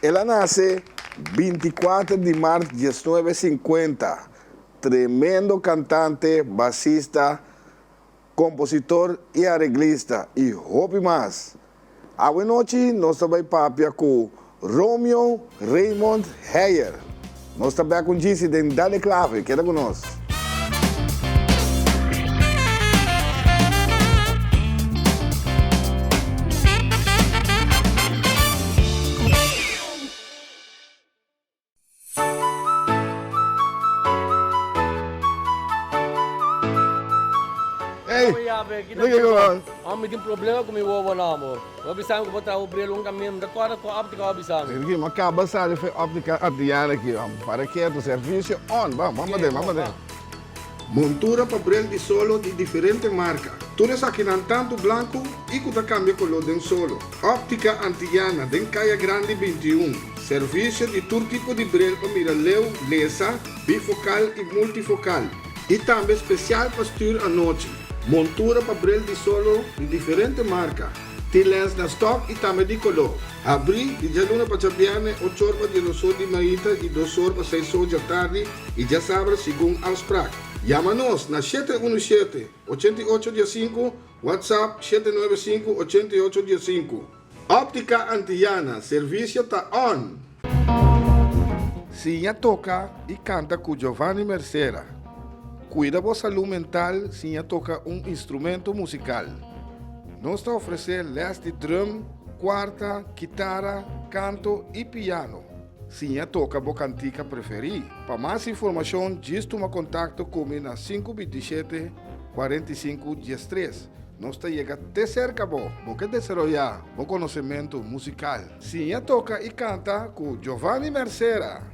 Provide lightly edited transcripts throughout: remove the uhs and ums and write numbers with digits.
Ella nace 24 de marzo 1950. Tremendo cantante, basista, compositor y arreglista. Y hopi más. A buena noche, nos está papia con Romeo Raymond Heyer. Nos está con Gisi de Dale Clave. Queda con nosotros. Kami tem problema com meu avô não, amor. Eu avisava que vou trazer o brilho caminho da tua óptica, eu avisava. Aqui, mas acaba de óptica Adriana aqui, para que o serviço on, vamos ver. Montura para brilho de solo de diferentes marcas. Todas aqui não tanto branco e que cambia color de solo. Óptica Antillana, de Calle Grande 21. Serviço de todo tipo de brilho para miraleu, lesa, bifocal e multifocal. E também especial para estudar à noite. Montura para brilho de solo de diferentes marcas. Tem lens na stock e também de color. Abri de jaluna para chapiane 8 horas de 2 horas de manhã e 2 horas para 6 horas da tarde e já sabe segundo Ausprak. Chama-nos na 717-8815, WhatsApp 795-8815. Óptica Antillana, serviço está on. Sinha toca e canta com Giovanni Mercera. Cuida da saúde mental sem tocar instrumento musical. Nós está oferecendo les de drum, quarta, guitarra, canto e piano. Sem toca a cantica preferida. Para mais informação, diz toma contato comigo na 527 45 13. Nós está chegando até cerca, porque desarrollar o conhecimento musical. Sem toca e canta com Giovanni Mercera.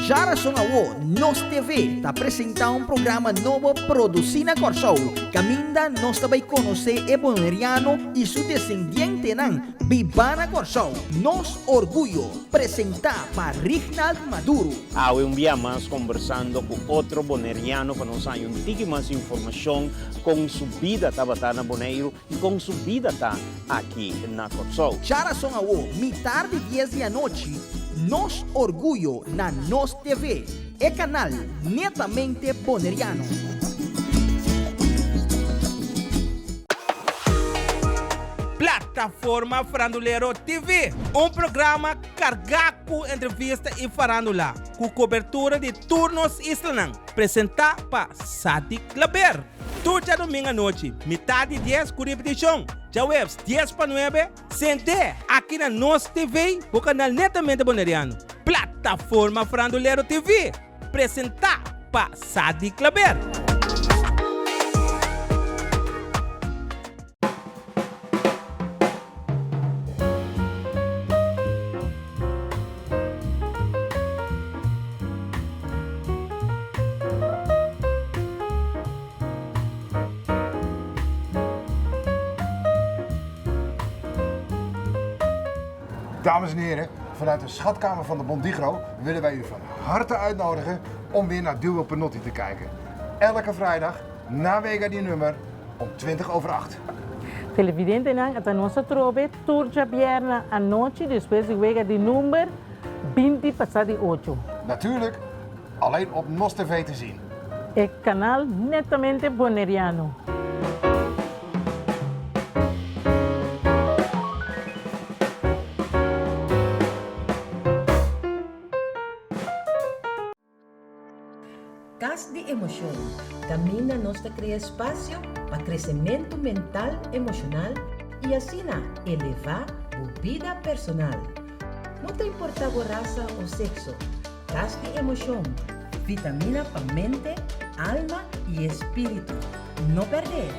Jara Songawo, Nos TV, está apresentando um programa novo produzido na Corsou. Caminda nós também conhecer o boneriano e seu descendente nan, Bibana Corsou. Nos orgulho, apresentar para Reginald Maduro. Um dia mais conversando com outro boneriano para nos dar um pouco mais informação com sua vida na Boneiro e com sua vida aqui na Corsou. Jara Songawo, mitad de 10 da noite. Nos orgulho na Nos TV, é canal netamente boneriano. Plataforma Farandulero TV, programa carregado com entrevista e farandula, com cobertura de turnos islanão, apresentado para Sadi Claber. Todo domingo à noite, metade de 10 com repetição. Já webs 10 para 9, sente aqui na Nos TV, o canal netamente boneriano. Plataforma Farandulero TV, apresentado para Sadi Claber. Dames en heren, vanuit de schatkamer van de Bondigro willen wij u van harte uitnodigen om weer naar Duo Penotti te kijken. Elke vrijdag, na Vega die nummer, om 8:20. Televidente nan at nossa trove turja bierna a noite depois de Vega die nummer 20 passado de 8. Natuurlijk, alleen op NOS TV te zien. É canal netamente boneriano. Cas de emoção. Camina nos cria espaço para crescimento mental, emocional e assim elevar a vida personal. Não te importa a raça ou sexo. Cas de emoção. Vitamina para mente, alma e espírito. Não perder.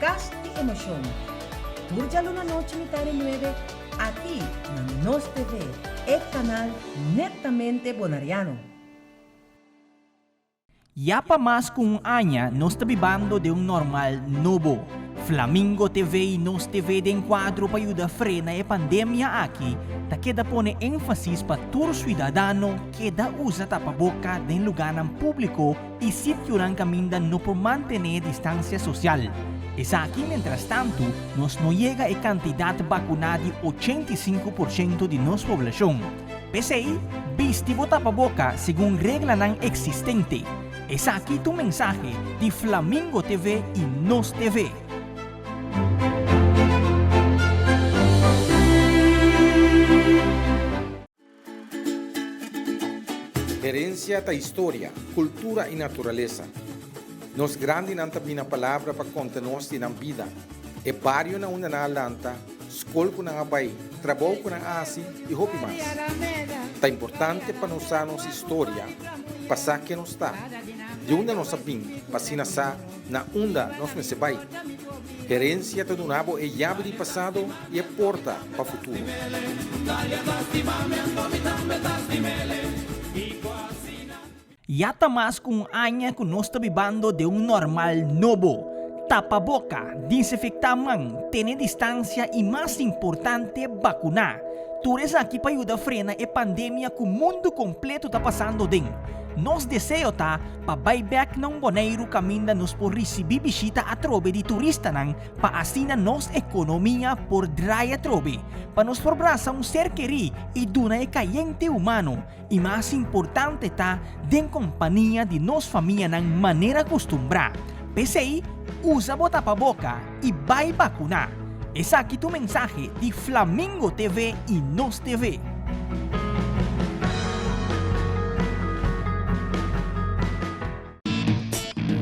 Cas de emoção. Turja na noite metade 9 aqui na Nos TV, canal netamente bonariano. Ya pa mas kung anya, nos tabibando de normal novo. Flamingo TV e Nos TV de enquadro para ayuda frena e pandemia aqui, ta queda pone énfasis pa tur ciudadano queda usa tapaboca de lugar ng publiko e sityo ng kaminda no por mantener distancia social. Es aquí, mientras tanto, nos no llega a cantidad vacunada de 85% de nuestra población. Pese ahí, viste tapaboca según regla nan existente. Es aquí tu mensaje de Flamingo TV y Nos TV. Herencia da história, cultura e natureza. Nos grande não tem a palavra para contar nos na vida. É barrio na uma na lanta, escola com na abai, trabalho com na asi e roupa mais. É importante para nós a nossa história, passar que nos está. De onde nós sabemos, para sa na onda nós me se vai. Herência do nabo é chave de passado e é porta para o futuro. Yata mas kung anya kung nos tabibando de un normal novo. Tapaboca, desinfectamang, tener distancia y más importante, vacunar. Tures aqui para ayudar a frenar a pandemia que o mundo completo está passando den. Nos deseo ta pa buyback ng Bonaire caminda nos por receber bisita a trobe de turista nang pa asina nos ekonomiya por draya trobe. Pa nos forbrasa un ser queri e duna e kayente humano. E mas importante ta den compañía de nos familia nang manera costumbra. PCI, usa botapaboca e vai vacuna. Es aquí tu mensaje de Flamingo TV y Nos TV.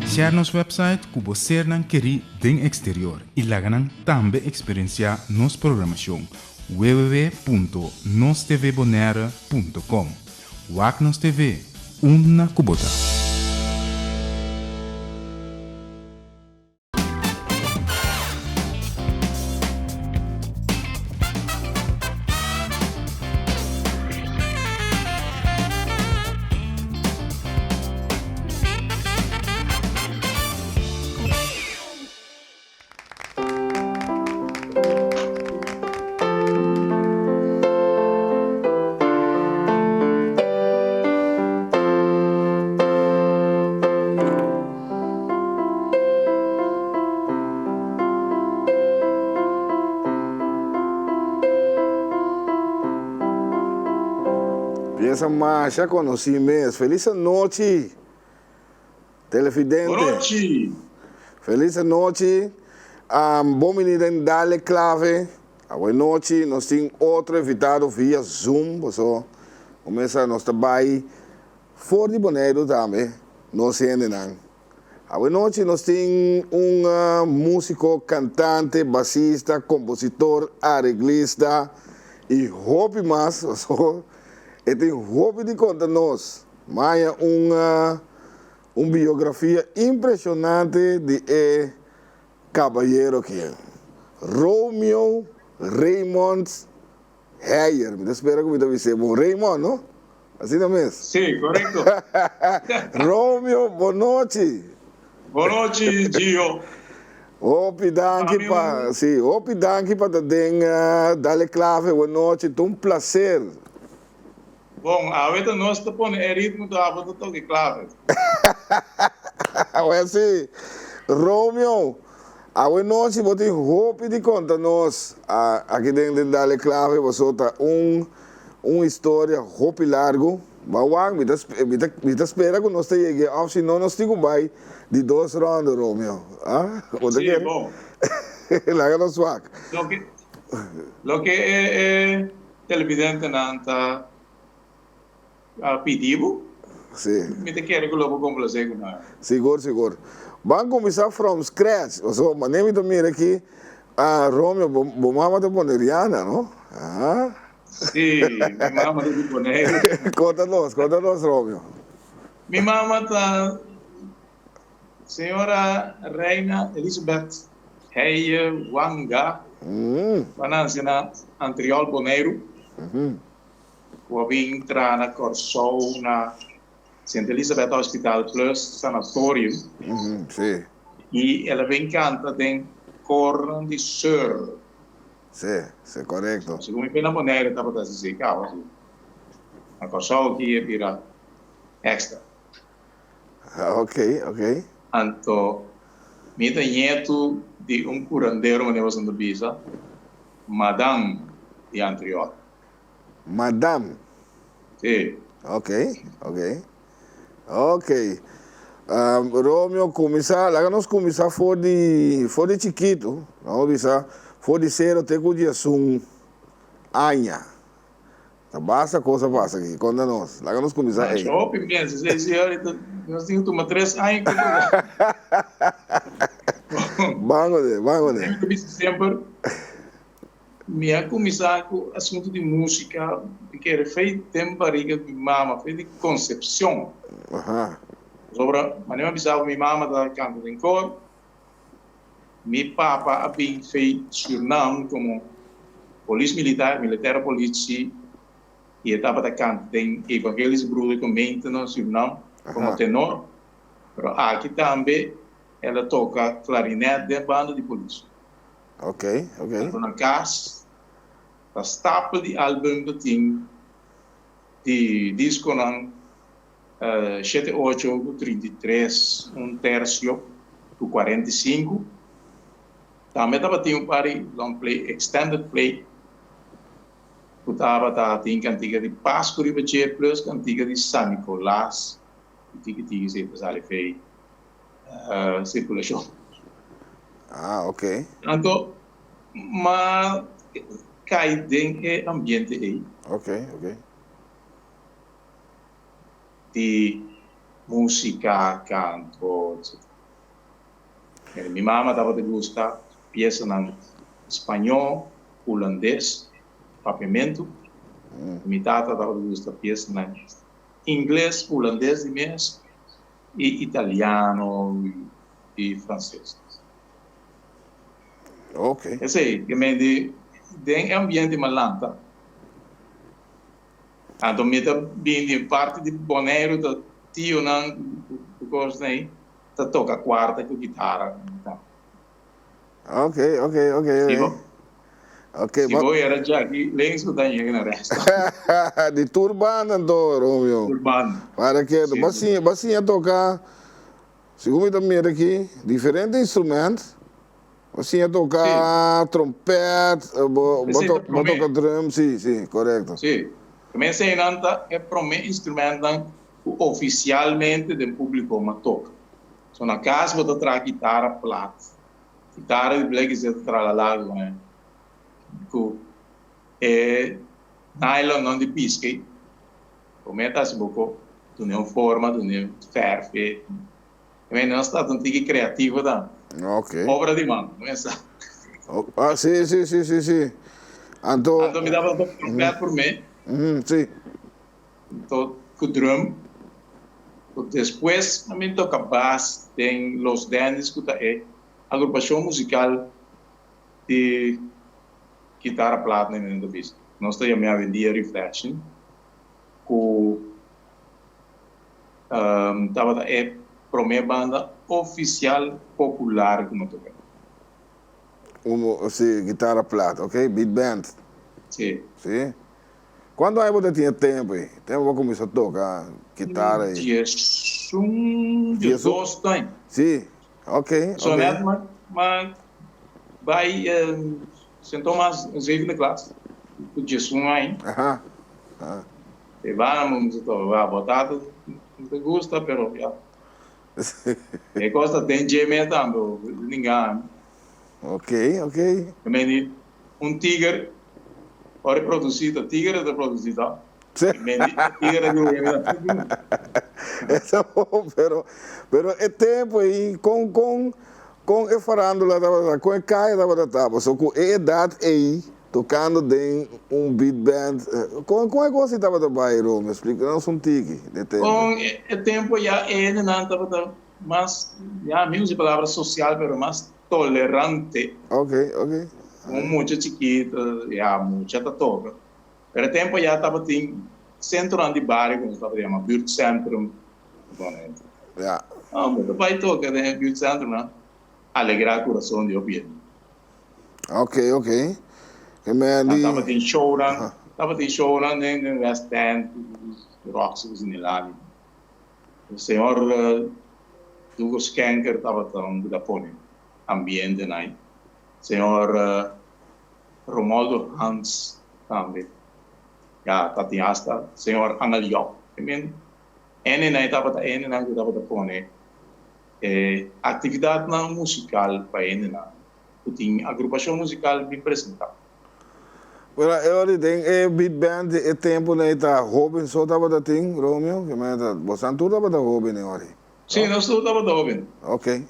Share nos website que você não quer den exterior e lá também experienciar nos programação www.nostvbonaire.com. WAC Nos TV, una kubota. Essa marcha conheci mesmo. Feliz noite, televidente. Boa noite. Feliz noite. Bom menino em Dale Clave. Boa noite. Nós temos outro invitado via Zoom. Começa a nosso trabalho fora de Bonaire também. Nós ainda. Boa noite. Nós temos músico, cantante, bassista, compositor, arreglista e hobby mais. E tem hobby de contar-nos, mas uma biografia impressionante de caballero que é Romeo Raymond Heyer. Me espera que me deve ser bom Raymond, não? Assim não mesmo? Sim, correto. Romeo, boa noite. Boa noite, Gio. Opi danke para Dale Clave, boa noite, é um prazer. Bom, a vida nós está pondo ritmo da avó do toque clave. Sim, Romeo, a noite você hope de contar nós aqui dentro de Dale Clave, você tá uma história hope largo. Bawang, me espera que nós cheguemos ao senão nós temos vai de 2 rounds, Romeo. Sim, bom. Lá no swag. Lo que é televidente nanta pedido. Sim. Me te quero que eu vou complacer com nós. Seguro. Vamos começar from scratch. Mas nem me mira aqui, Romeo, mamãe de Boneriana, não? Sim, minha mamãe de Bonaire. Conta-nos, Romeo. Minha mamãe está senhora Reina Elizabeth Heyer Wanga, nasce na Antriol Bonaire. O vim entrar na Corsou, na Santa Elizabeth Hospital Plus Sanatorium. Sim. E ela vem canta em Corno de Sur. Sim, correto. Segundo me pena Bonaire, estava a dizer, assim. A Corsou aqui é para extra. Ok. Então, Mita nieto de curandeiro, mas eu sou bisa, Madame de anterior. Madame. Sim. Ok. Romeo começar, lá nós começar for de chiquito, não bisa, for de ser até que o dia anha. Tá basta coisa passa aqui, quando nós, lá nós começar aí. Só pequeno, nós temos que tomar 3 anos. Bango de. Eu sempre me começar com assunto de música, que era feito tempo barriga de mama, feito de concepção. Sobre, mas eu avisava minha mama da canto de cor, meu papa havia feito Suriname como polícia militar polícia, e estava da canto de Evangelis Bruder Convento no Suriname como tenor, mas aqui também ela toca clarinete de banda de polícia. Ok. Então, na casa, a stapel de álbum que tem de disco não 78, 33, terço, 45. Também estava tendo long play, extended play. Estava tendo cantiga de Páscoa de Bacher plus cantiga de San Nicolás. Que sempre sai feito circulação. Ok. Então, mas cai dentro do ambiente aí. Ok. De música, canto, etc. Minha mama estava de gostar peça em espanhol, holandês, papiamento. Minha tata estava de gostar peça em inglês, holandês de mês, e italiano e francês. Ok. Esse aí, que me de ambiente malanta. Então, me tá vindo parte de boneiro do tio não, porque nem tá toca quarta com guitarra. Ok. Se voi era já aqui, lens que tá chegando na resta. De turbano, então, Romeo. Turbano. Para que, basinha tocar, segundo também aqui, diferentes instrumentos. Basinha tocar trompete, tocar drum, sim, correto. Sim. Comecei a é para mim instrumento oficialmente do público mas toca. So na casa vou tocar guitarra plata, guitarra de black e tralala, né? Nylon não de pisca. Comenta se pouco, tu não forma, tu não ferve. Também não está tão tique criativo da. Ok. Obra de mão, não é essa? Sim. Então me dava trompete por mim. Sim. Então, com o drum. Depois, também toca bass, tem Los Dandies, que é agrupação musical de guitarra plata na vista. Nós temos a vendia Reflection, que estava é para minha banda oficial popular como toca. Sim, guitarra plata, ok? Beat band. Sim. Quando aí você tinha tempo aí? Tempo para começar a tocar guitarra aí? Dias 2 tem. Sim, ok. Somente, mas vai sentou mais em segunda classe. O dias 1 aí. E vamos, botar, não gosta, pero já. E gosta tem gemer também, ninguém. Ok. Também tigre. Ora produzido, tigre da produzida. Tigre do Essa bom, pero é tempo aí com a farándola com a caia da batata, só com a idade aí tocando em beat band. Com a coisa estava trabalhando, me explica, não são tique de tempo. Com o tempo já ele não estava mais, já mesmo palavra social, pero mais tolerante. Ok. Com muita chiquita, já muita toca. Pero o tempo já estava em centro de bairro, como estava chamando, Buurt Centrum. Ja. Mas vai tocar no Buurt Centrum, né? Alegrar o coração de alguém. Ok. Estava em showrun, no West End, Roxas em lá. O senhor Douglas Kenker estava tão da Pony. ambiente, né? Senhor Romualdo Hans também. Ja, Tatiasta, senhor Angeliok. I mean, ene na etapa ene na etapa da pone. Atividade na musical para ene na. Tem agrupação musical bem apresentada. Well, eu tenho beat band e tempo na ita Robin só tava da ting Romeo, que mas você não tava da Robin né ori. Sim, nós tava da Robin. Ok.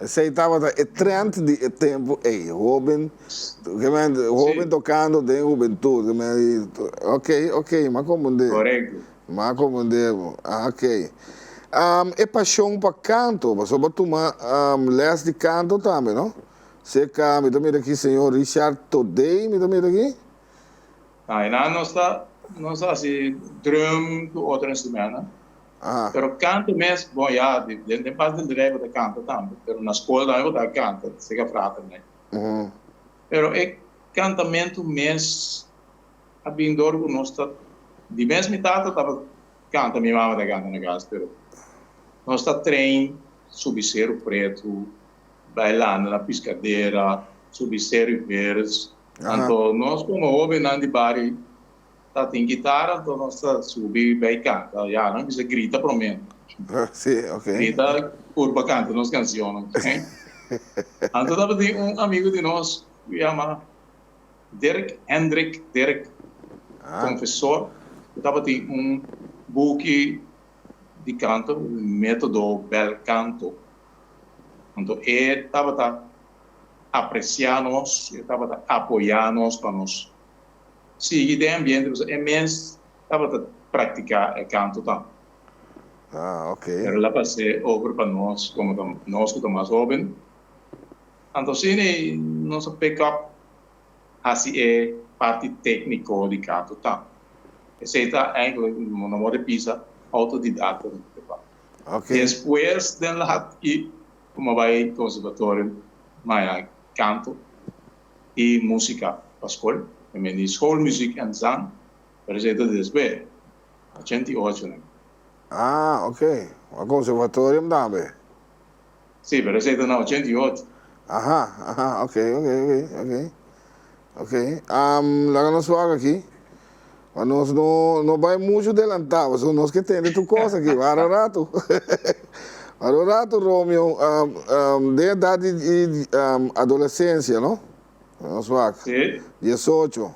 Sei tava da trend de tempo Robin, que mas Robin tocando de juventude, que mas ok, mas como de. Correto. Mas como de, ok. É paixão para canto, mas só para tomar les de canto também, não? Você cá, me também aqui, senhor Richard Todei, me também aqui? Não está assim, drum do outro instrumento. Pero canto mesmo, bom, já, de parte do drive da canto também. Pero na escola eu da canto, se que frata, né? Pero é cantamento mesmo, a bindor com nós está, de mesmo metade estava canta, minha mãe da canta na casa, pero nós está treino, subir Cerro Preto, bailando na piscadeira, subir Cerro Verdes. Então, nós como jovem, não de bari, tá tem guitarra, então nós está subir bem canta, já não precisa grita para mim. Sim, ok. Grita curva canta nas canções, ok? Então, tava tem amigo de nós, que chama Hendrik, professor, tava tem book de canto, método bel canto. Então, ele estava apreciando-nos, ele estava apoiando-nos para nos seguir de ambiente, e mesmo estava praticar o canto também. Ok. Era lá passei over para nós, como nós que estamos mais jovens. Então, sim, nosso pick-up, assim é parte técnica de canto também. Esse está, eigenlijk, no modo de pisa, autodidata. Okay. Depois de lá, como vai conservatório, mas canto e música para a escola. Eu me disse, escola, música e zang, para ser desde 88, né? Ok. O conservatório também? Sim, para ser na 88. Ok. Lá nós vamos aqui. Mas nós não vai muito adelantado, só nós que temos tu coisa aqui, para o rato, Romeo, de idade de adolescência, não? Nós vamos. Sim. 18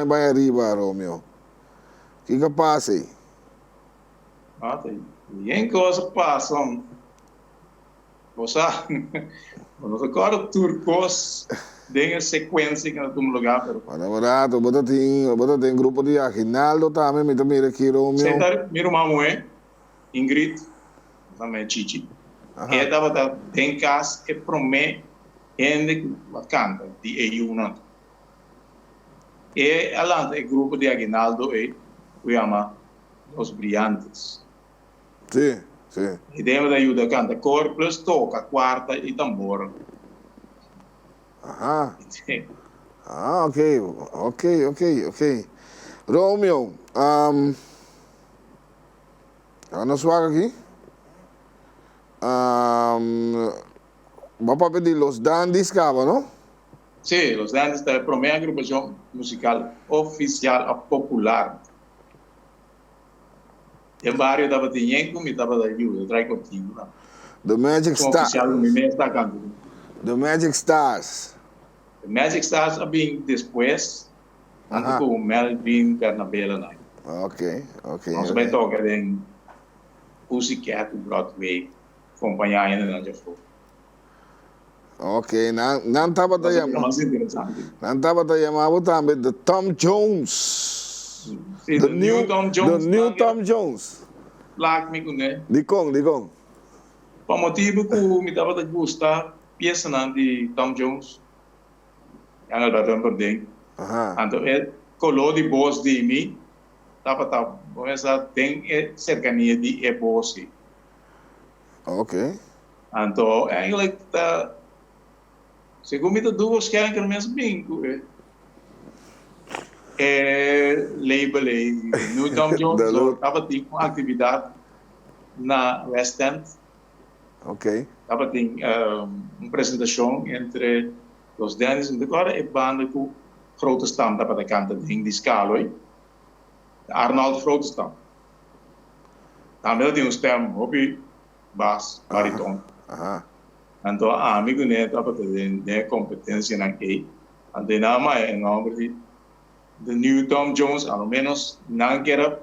vai arriba, Romeo. O que passa aí? Ninguém coisa passa. Você, nós agora turcos, tem a sequência que nós temos lugar. Barato, bota tem grupo de Aguinaldo também, me também aqui, Romeo. Senta, minha mamãe, Ingrid, também Chichi. Ela estava em casa e promete gente que canta de EU não. E ela é grupo de Aguinaldo e o chama Os Brilhantes. Sim. E deve ajuda a cantar cor plus toca, quarta e tambor. Ok. Romeo, nós vamos aqui. Vamos pedir Los Dandies, não? Sim, Los Dandies é a primeira agrupação musical oficial popular. Em barrio estava dinheiro e estava da ajuda, trai contigo. The Magic Stars. The Magic Stars é bem depois, antes com o Melvin Bernabella. Ok. Nós vamos tocar em Pussycat, Broadway, acompanhar ainda na Jafo. Ok, não estava da chamada também de Tom Jones. The new Tom Jones. Like me, né? Digong. Por motivo que me estava a gostar, peça de Tom Jones. Yang ada tempat ding. Então, colou de voz de mim, estava essa tem cercania de voz. Ok. Então, eigenlijk segundo me duas querem que mesmo bem. label New Tom Jones estava tendo uma atividade na West End. Ok. Estava tendo uma apresentação entre os Dennis e agora é banda com grote stam dat de kant ding die Scaloi. Arnold grote stam. Também tem um stem hobby bass bariton. Então amigo né tava de competência na que ante nama é nome de New Tom Jones ao menos não quero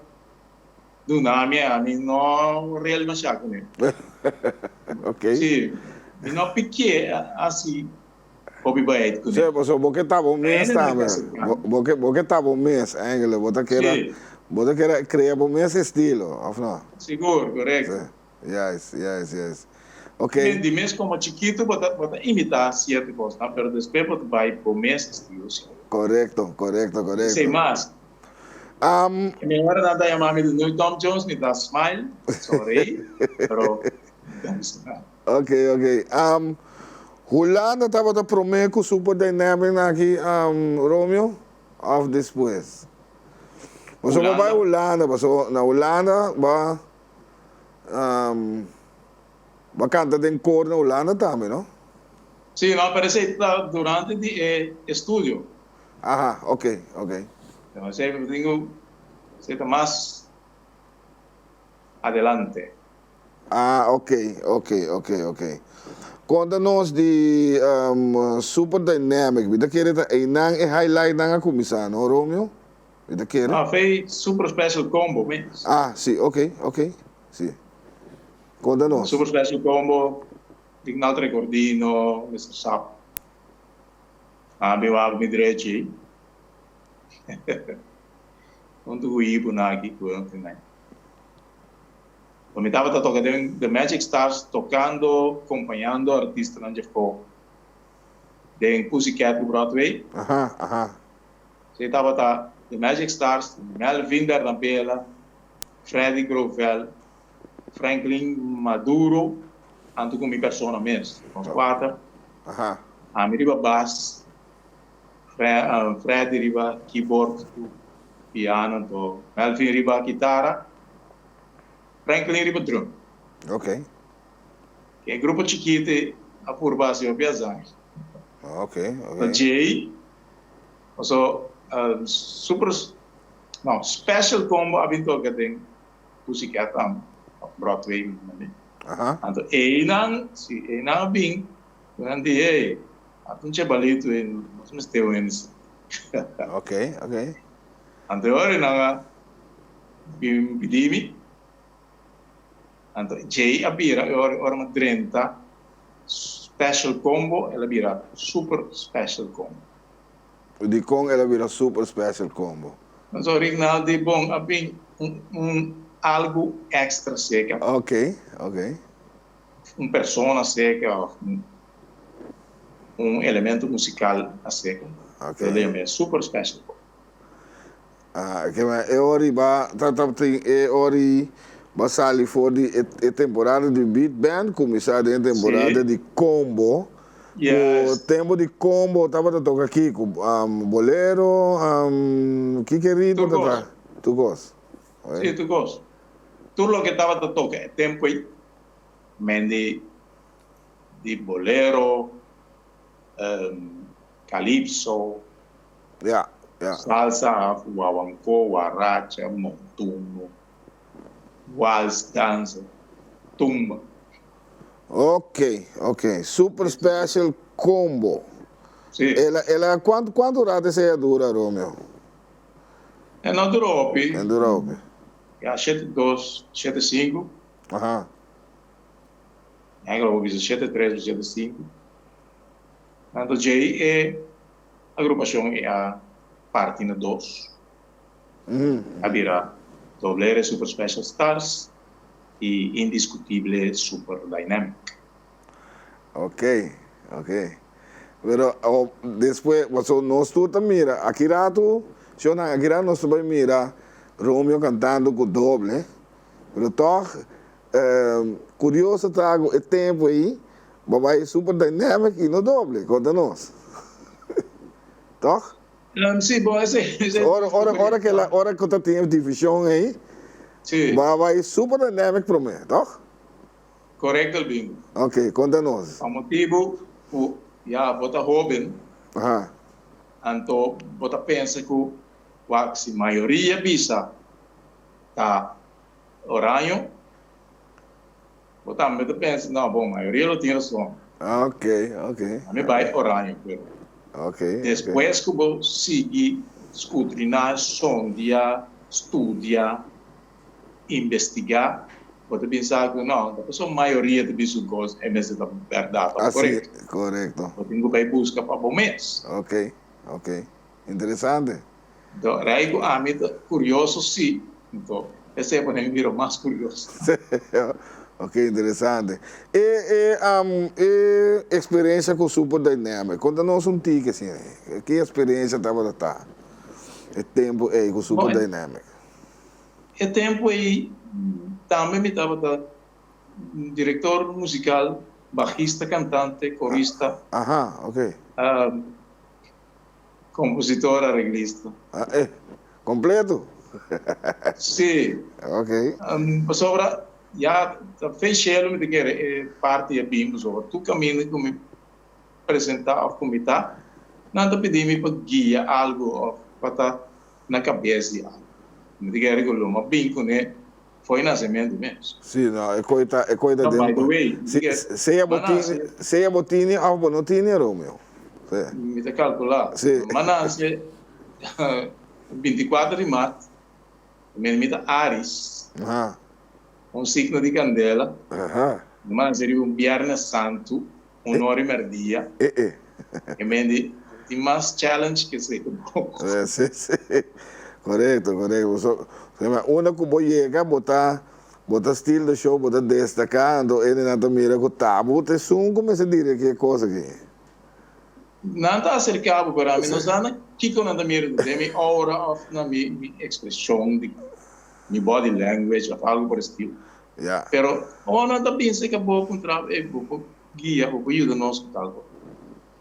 do nome a mim não real machaco né. Ok. Sim. E não pique assim hobby baik sim, porque estava um mês também. Porque estava um mês, eigenlijk. Você quer criar o mesmo estilo, ou não? Seguro, correto. Yes. Ok. De mês como chiquito, você imitar certas coisas, mas depois você vai para o mesmo estilo. Correto. Sem mais. Melhor não dar a mãe do New Tom Jones, me dá smile, sorry, mas Ok. Holanda estava a prometer com Super Dynamic aqui, Romeo, ou depois? Você vai Holanda, na Holanda, vai cantar em cor na Holanda também, não? Sim, não, parece durante o estúdio. Ok. Então, eu tenho mais adelante. Ok. Conta-nos de Super Dynamic. Você quer que highlight na comissão, não, Romeo? Você quer? Foi Super Special Combo mesmo. Sim, ok. Sim. Conta-nos. Super Special Combo, Ignaldo Recordino, Mr. Sap. Abbiamo algo direito. Quando o Ibo na aqui, quanto né? Eu me estava tocando The Magic Stars, tocando, acompanhando artistas na Jeffco. Tem Pussycat do Broadway. Você estava The Magic Stars, Melvin Bernabella, Freddie Grovel, Franklin Maduro, anto com minha persona mesmo, com os quatro. A minha riba bass, Freddie riba keyboard, piano, Melvin riba guitarra, Franklin riba drum. Ok. Que grupo chiquito, a por base eu viajar. Ok. Jay, special combo abinto que tem Pussycat Broadway. Então, não bem, nanti atun balito nós me esteu eles. Ok. Anterior na bidimi. Então, Jay abira ora uma 30 special combo, ela vira super special combo. De com ela vira super special combo. Mas original de bom, abin algo extra seca. Ok. Persona seca, elemento musical a seca. Ok. Ele é super special. Que é ori basali for a temporada de beat band, começar a temporada de combo. O tempo de combo estava a tocar aqui com bolero, que querido tá? Tu gosta? Sim, tu gosta. Tudo o que estava a tocar é tempo aí, de bolero, calypso, salsa, guaguancó, guaracha, montuno, waltz, dança, tumba. Ok. Super special combo. Sim. Ela quanto rata essa dura, Romeo? É na Europa. É 7-2, 7-5. Agora vou 7-3, 7-5. Então, J é a agrupação é a parte na 2. A vira Doblere Super Special Stars e Indiscutível Super Dynamic. Ok. Pero depois, nós também mira, aqui rato, nós também mira Romeo cantando com doble, pero toch, curioso trago o tempo aí, vai Super Dynamic e no doble, conta nós. Toch? Sí, bom, ese Ora que eu tenho divisão aí, sí, vai super dynamic para mim, toch? correcto, bingo. Ok, conta-nos. A motivo, já, bota jovem, Aham. então, bota pensa que a maioria bisa tá oranho, bota pensa, não, bom, a maioria não tem razão. Ok. A mim vai oranho, pero. Ok. Depois que eu seguir, escudrinar, sondear, estudar, investigar, pode pensar que não, a pessoa maioria de bichos gosta é mesmo da verdade, correto? Correto. Eu tenho que buscar para bom mês. Ok. Interessante. Então, aí a mim curioso sim, então esse é para mim virou mais curioso. Ok, interessante. E experiência com o Super Dynamic? Conta-nos um tique, assim, que experiência estava a dar? O tempo aí com o Super Dynamic? O tempo aí, também me estava diretor musical, baixista, cantante, corista. Aham, ok. Compositor, arreglista. Completo? Sim. Ok. Sobre já fechei me que parte do BIM sobre tu caminho que me apresentar ao comitê, nada pedi-me para guiar algo para estar na cabeça. Me diga que o meu BIM né foi nascimento mesmo. Sim, não, é coisa dele. By the way, se é botini, algo não tinha, Romeo. Me te calcular. Sim. Mas 24 de março, me Ares. Aham. Signo di candela, mas seria Viernes Santo, hora e meio-dia. E quindi tem mais challenge que sei. Sim. Correto. Una que vou chegar, botar estilo do show, botar destacando, ele não mira com tabu, te sum, começa a dizer que coisa aqui. Não está acercado para mim, não sabe que quando anda mira de minha aura, na minha expressão, de minha body language, algo por estilo. Yeah. Pero ona da pensa que vou encontrar vou guia vou ajuda no hospital.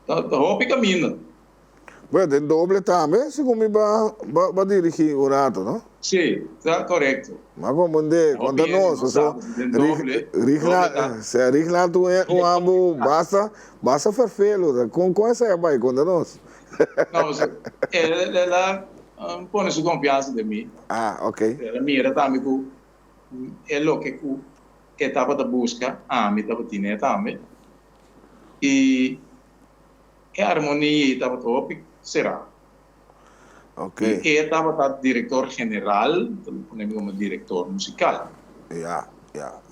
Tá hopi caminho. Bem, tem doble também, se como vai dirigir o rato, não? Sim, está correto. Mas como de quando nós, se rigla tu é o ambo basta ferfelo, com essa é vai quando nós. Não, ela põe sua confiança de mim. Ah, ok. Ela mira também que é o que estava da busca, a mim estava tinha também. E a harmonia estava top, será? Ok. E estava da diretor general, como diretor musical. Yeah,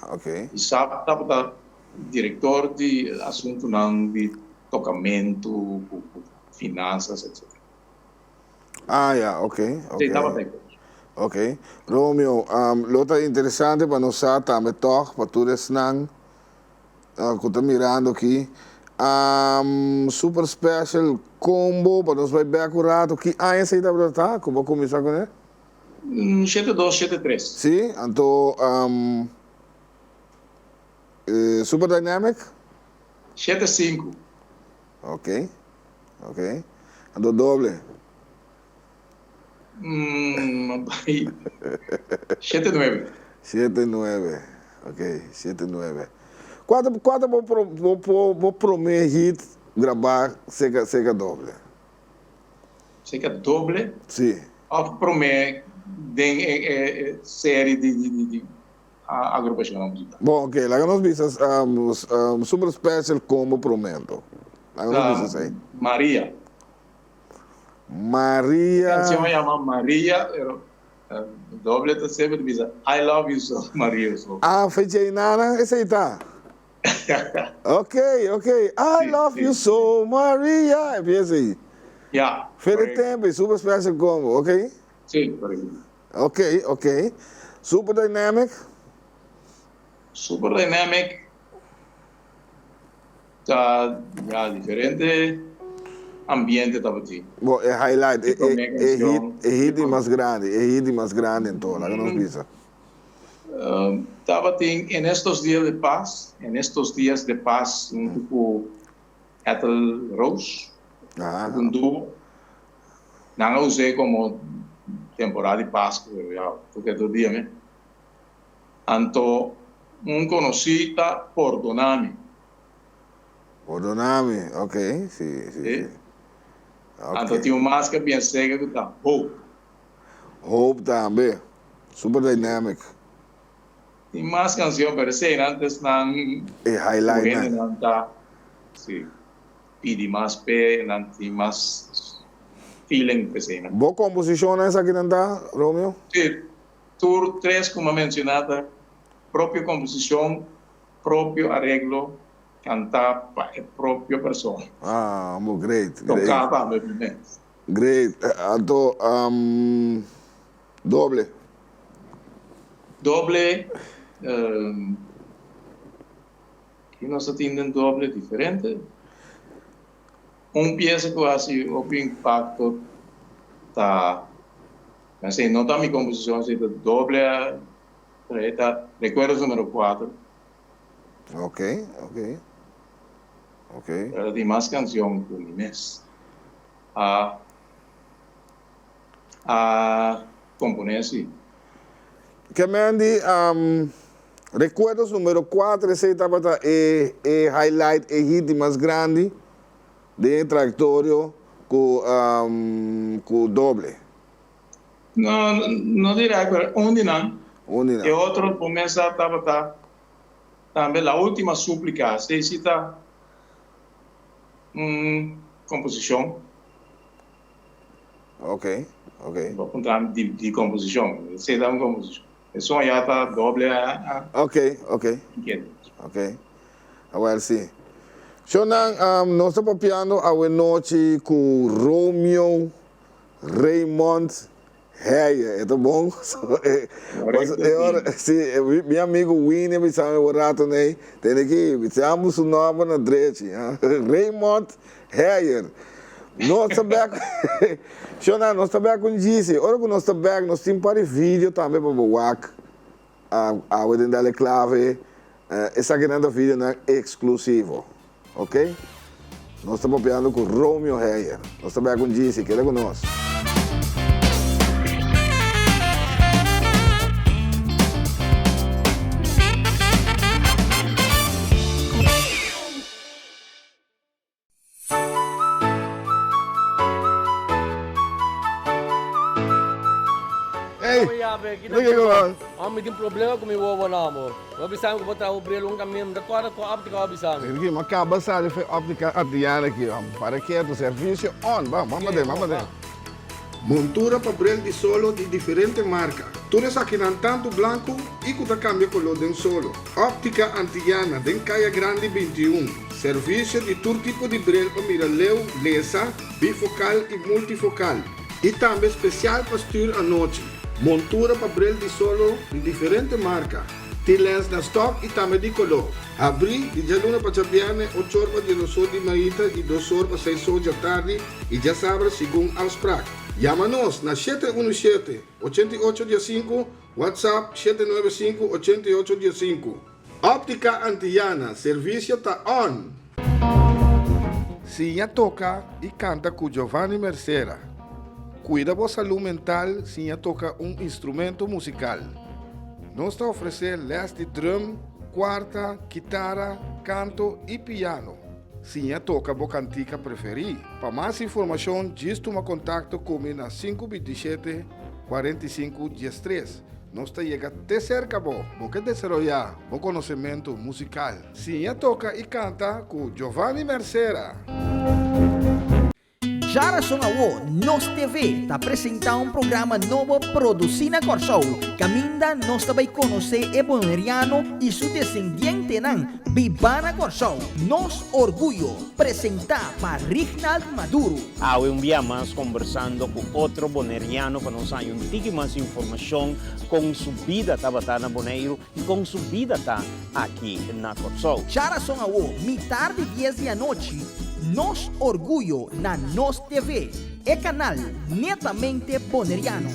ok. E sabe, estava da diretor de assunto não de tocamento, finanças, etc. Ah, ok. Estava bem. Ok. Romeo, lota interessante para nós também toch, para tu resnang, que está mirando aqui. Super special combo para nós vai bem acurado. Que essa aí dá para estar? Como começar com ele? 72, 73. Sim, então Super Dynamic? 75. Ok. Então doble. 79. 79, ok, 79. Quando vou prometer gravar seca doble? Seca doble? Sim. Ou prometer série de agrupação musical? Bom, ok, lá nós vimos super special como prometo. Lá nós vimos aí. Maria. Maria. A canção chama Maria, pero doble está sempre diz I love you so, Maria. So. Fecha aí nada, esse aí tá. Ok. I love you so, Maria. Empieza aí. Yeah. Feliz tempo, super special combo, ok? Sim, correto. Ok. Super Dynamic. Super Dynamic. Tá diferente. Ambiente estava aqui. Bom, é highlight, é hit mais grande em todo, lá que nós vimos. Estava em estes dias de paz, tipo Ethel Rose, um duo, Não usei como temporada de Páscoa, porque todo dia, né? Anto, conhecida por Donami. Perdoname, ok, sim. Okay. Ok. Anto, tinha uma máscara bem cega que tá Hope. Hope também, super dynamic. Tem mais canções, mas antes não... highlight, não tá, sim. Pedi mais pé, não tem mais feeling, né? Boa composição essa aqui não tá, Romeo? Sim, tour 3, como mencionada, própria composição, próprio arreglo, cantar para a própria pessoa. Ah, great. Tocar também. Great. Então, doble. Doble, que nós temos doble diferente. Pieza que assim, o impacto tá, assim, não tá minha composição, assim, doble, recuerdos número 4. Ok. Ela tem mais canções que o mês. A componente. Que me andi, recuerdos número 4, esse estava é highlight, é hit mais grande de trajectória com doble. Não direi, mas onde não. E outro começa a também a última súplica, se cita composição. Ok. Vou contar de composição, se dá uma composição. É só já está doble Ok. Agora sim. Shonan, nós estamos piano a noite com Romeo Raymond Heyer, é bom? Sim, meu amigo Winnie me chama o rato, né? Tem que me chama o nome na direita, Raymond Heyer. Nós sabemos, Shonan, nós sabemos com disse, ora que nós sabemos, nós temos para vídeo também para o WAC, a Wedendale Clave, essa grande vídeo não é exclusivo. Ok? Nós estamos piando com Romeo Heyer. Nós estamos com Dizzy, que ele é conosco. Tem problema com o ovo namo. Eu bisamo que botar o brilho caminho da tua com a óptica bisamo. Ele mas acaba de fazer óptica Adriana aqui, para que o serviço on, vamos ver. Montura para brilho de solo de diferentes marcas. Tunes aqui não tanto branco e que cambia color de solo. Óptica Antillana, de Caia Grande 21. Serviço de todo tipo de brilho para miraleu, lesa, bifocal e multifocal. E também especial para estudar à noite. Montura para brilho de solo de diferentes marcas. Tem lens na stock e também de color. Abri e já luna para chapiane, 8 horas de 2 horas de manhã e 2 horas para 6 horas da tarde. E já sabe, segundo aos pratos. Llama-nos na 717-8815, WhatsApp 795-8815. Óptica Antillana, serviço está on. Sinha toca e canta com Giovanni Mercera. Cuida da saúde mental, Sinha toca instrumento musical. Nós está oferecendo les de drum, quarta, guitarra, canto e piano. Sinha toca a cantica preferida. Para mais informação, diz toma contato comigo na 527-4513. Nós está chegando até cerca, porque desarrollar bom conhecimento musical. Sinha toca e canta com Giovanni Mercera. Jara Songawo, Nos TV, está apresentando programa novo produzido na Corsou. Caminda nós também conhecer o boneriano e seu descendente nan, Bibana Corsou. Nos orgulho apresentar para Reginald Maduro. Um dia mais conversando com outro boneriano para nos dar mais informação com sua vida tabatana Boneiro e com sua vida aqui na Corsou. Jara Songawo, tarde 10 da noite. Nos orgulho na Nos TV, é canal netamente boneriano.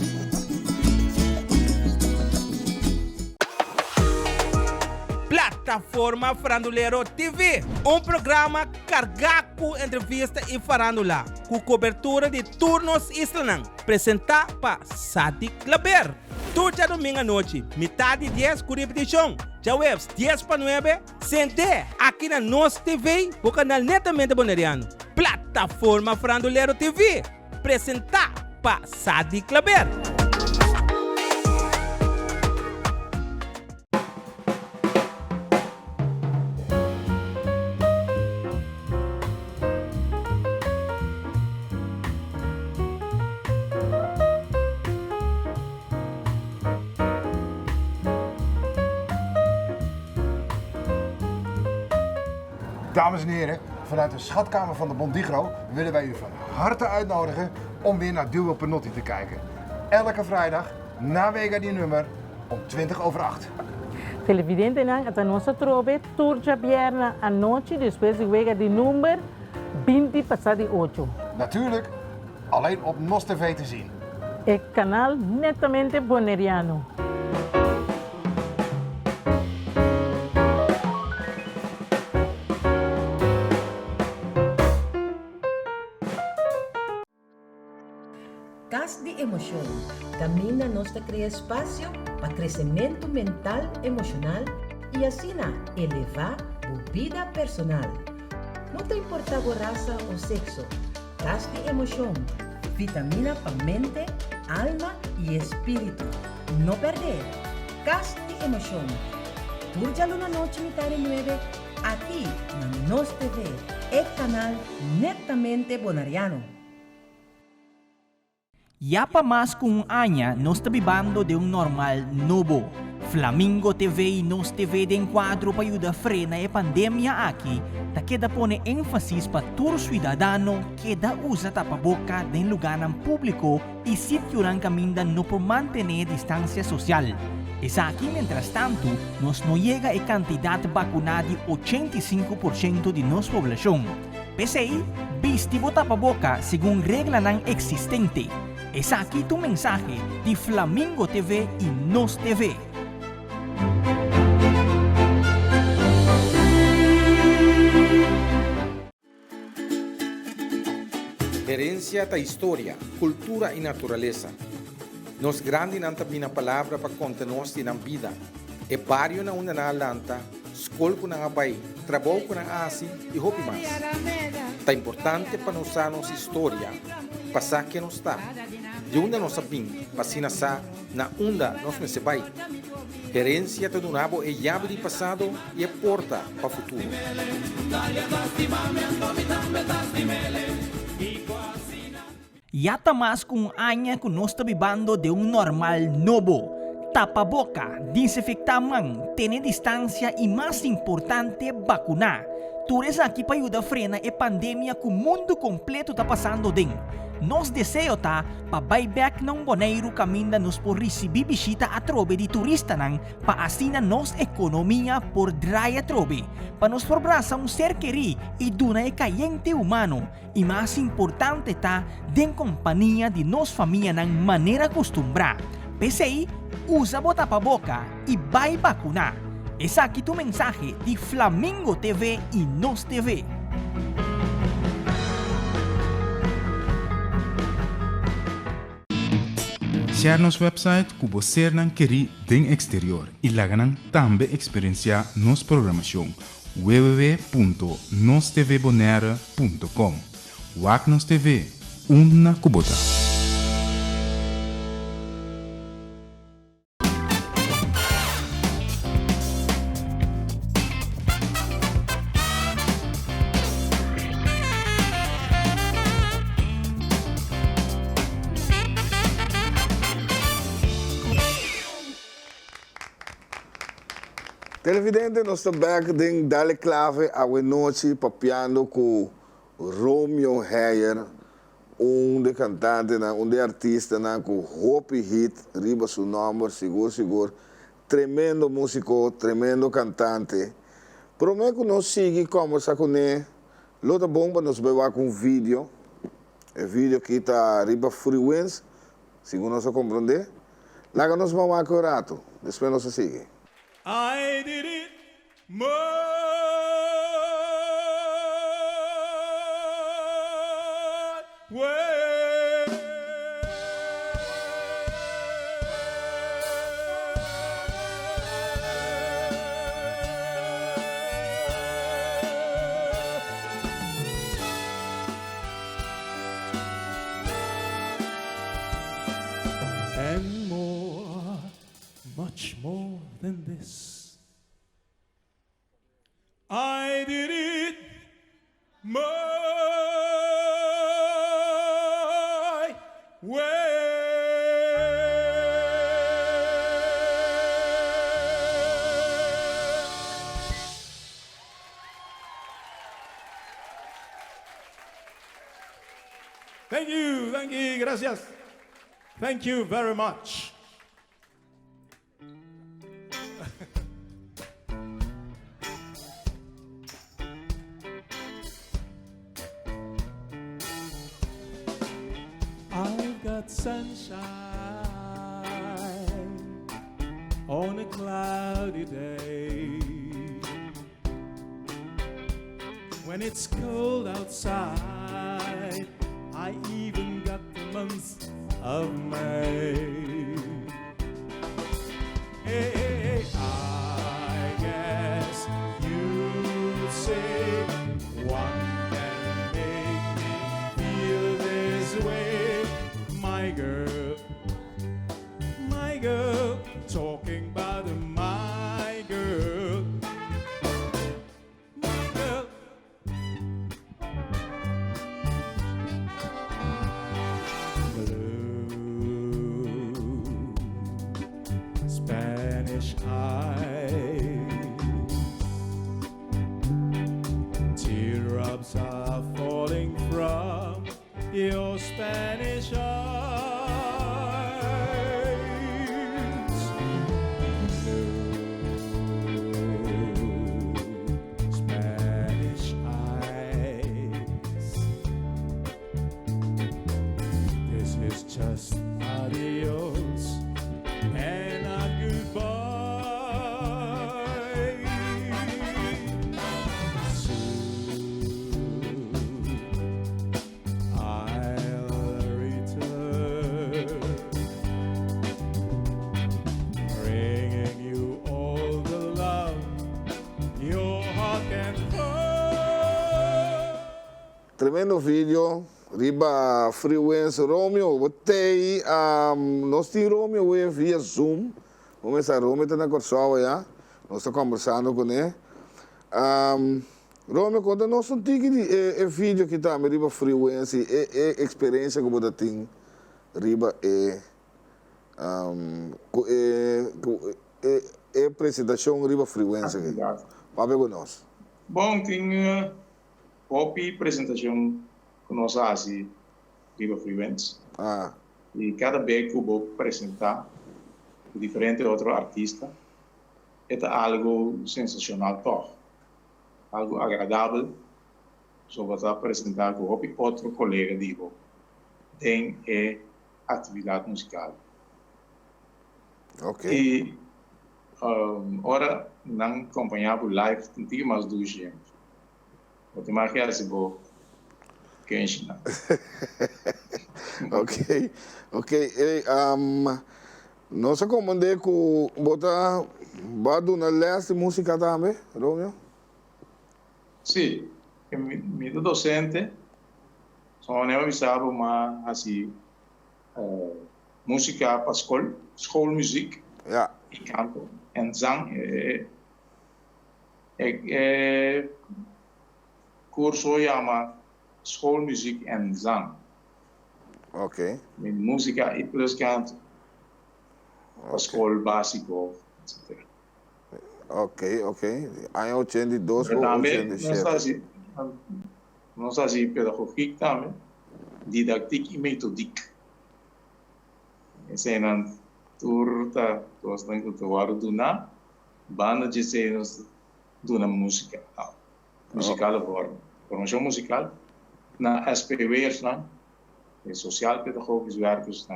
Plata Plataforma Farandulero TV, programa cargado entrevista e farandula, com cobertura de turnos islanang, apresentado por Sati Claber. Turja domingo à noite, metade 10 com repetição. Já webs 10 para 9, sente aqui na Nos TV, o canal netamente boneriano. Plataforma Farandulero TV, apresentado por Sati Claber. Dames en heren, vanuit de schatkamer van de Bondigro willen wij u van harte uitnodigen om weer naar Duo Penotti te kijken. Elke vrijdag, na Wega die nummer, om 8:20. Televidente nang at nossa trobe, turja bierna à noite, depois de Wega de número 20 passado 8. Natuurlijk, alleen op Nos TV te zien. É canal netamente boneriano. Cas de emoção. Camina nossa cria espaço para crescimento mental, emocional e assim elevar a vida personal. Não te importa a raça ou sexo. Cas de emoção. Vitamina para mente, alma e espírito. Não perder. Cas de emoção. Turja luna noite metade 9 aqui na Nos TV. É canal netamente bonariano. Yapa mas kung anya nos tabibando de normal novo. Flamingo TV e Nos TV de enquadro para ayuda frena e pandemia aqui, ta queda pone énfasis para todos cidadano queda usa tapaboca de lugar público e sitio ng caminda no por mantener distancia social. Es aquí, mientras tanto, nos no llega a cantidad vacunada de 85% de nuestra población. PCI, vistivo tapaboca según regla nan existente. Es aquí tu mensaje de Flamingo TV y Nos TV. Herencia da história, cultura e natureza. Nos grande nanta bina palavra para contar-nos de vida. É barrio na una na lanta, escola na abai, trabalho na asi e hopi mais. Tá importante para nós a nossa história, passar que nos está. De onde nós sabemos, passina sa na onda nós me sebai. Herência do nabo é llave de passado e é porta para o futuro. Yata mas kung anya kung nos tabibando de normal novo. Tapaboca, desinfectamang, tener distancia e mais importante, vacunar. Tures aqui para ayudar a frenar a pandemia que o mundo completo está passando din. Nos deseo ta pa buyback ng Bonaire caminda nos por receber bisita a trobe de turista nang pa asina nos ekonomiya por draya trobe pa nos forbrasa ser queri e duna e kayente humano e mais importante ta den companhia de nos família nang manera acostumbra. PCI, usa bota pa boca e vai vacunar. Es aquí tu mensaje de Flamingo TV y Nos TV. Share nos website kubo sernan keri den exterior y laganan tambe experiencia nos programación www.nostvbonaire.com. Wak Nos TV, una kubota. Televidente, nós estamos aqui em Dale Clave, a noite, papiando com Romeo Heyer, de cantante, de artista, com Hopi Hit, riba seu nome, seguro, tremendo músico, tremendo cantante. Prometo que nós seguimos conversar com ele, lota bomba nos beber com vídeo, o vídeo que está riba Freewinds, segundo nós compreender. Lá que nós vamos aqui o rato, depois nós seguimos. I did it And more, much more than this, I did it my way. Thank you, gracias. Thank you very much. I've got sunshine on a cloudy day. When it's cold outside, I even got the month of May. Hey, I guess you'd say one can make me feel this way. My girl, talking about my girl. My girl. Spanish eyes, teardrops are falling from your Spanish eyes. Blue Spanish eyes. This is just adios and a goodbye. Soon I'll return, bringing you all the love your heart can hold. Tremendo video. Riba Freewens Romeo, botei nós tem Romeo via Zoom. Vamos a Romeo na Corsol, já. Nós estamos conversando com ele. Romeo, conta nós um tique de vídeo que está me riba Freewens e experiência que você tem riba apresentação riba Freewens aqui. Papai com nós. Bom, tem copy apresentação com nós assim, Riba Freewens. E cada vez que eu vou apresentar diferente outro artista, é algo sensacional, toch? Algo agradável. Só vou apresentar com outro colega, digo, tem atividade musical. Ok. E ora não acompanhava o live, tinha mais 2 anos. Eu tenho mais que assim, vou Ok. Nós comandamos que botar na lista de música também, Romeo? Sim, me docente, só não avisava, mas assim, música para schoolmuziek, e canto, en zang, curso chama schoolmuziek en zang. Ok. Met música e plus canto, para school básico, etc. Ok. Ano 82 ou 87. Nós assim pedagogiek também, didactiek e metodiek. Esse é na turta, nós temos que trabalhar do na, banda de cenas do na música, musical formação musical, na SPW's Social Pedagogisch Werkers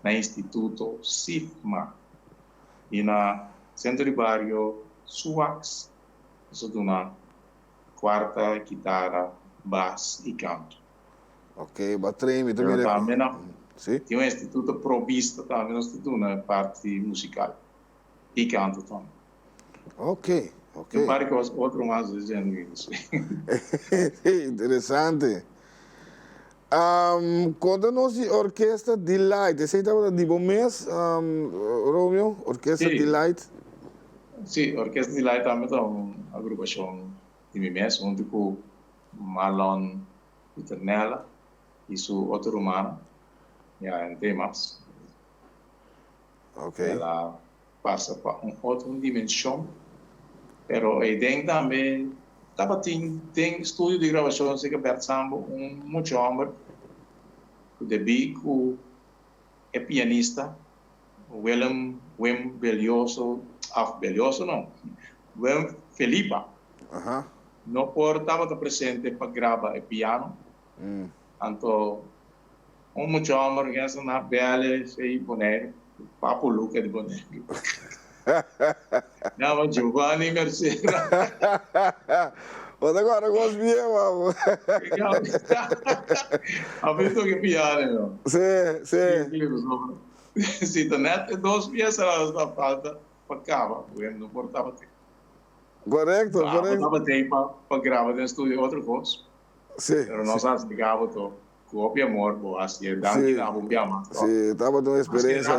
na Instituto SIFMA e na Centro de Barrio SUAX Isso do na quarta, guitarra, bass e canto. Ok, mas treino Pero também. também Sim. tem um instituto provista também, nós temos na parte musical e canto também. Ok, ok. Eu pare que os outros mais dizendo isso. Interessante. Conta-nos de Orquestra Delight. Você estava de bom mês, Romeo? Orquestra Sim. Delight? Sim, a Orquestra de Light também é uma agrupação de mim mesmo, onde com Marlon Piternella e seu outro humano, em temas. Ok. Ela passa para uma outra dimensão, pero aí tem também, tem estúdio de gravação, que conversamos muito homem, o Debbie, é pianista, Wim Belioso, Belioso não, Wim Felipa. Não pode estar presente para gravar o piano. Então, muito homem que é na bela e boneco, papo Luca de boneco. Não, Giovanni Mercedes. Mas agora eu gosto de vamos. A visto que piano, não? Sim. Se tu net duas peças da falta para cava, não portava tempo. Correto, correto. Portava tempo para gravar no estúdio outra coisa. Sim. Mas nós ligava to com amor, boa, assim, dando na bombia mais. Sim, estava numa experiência.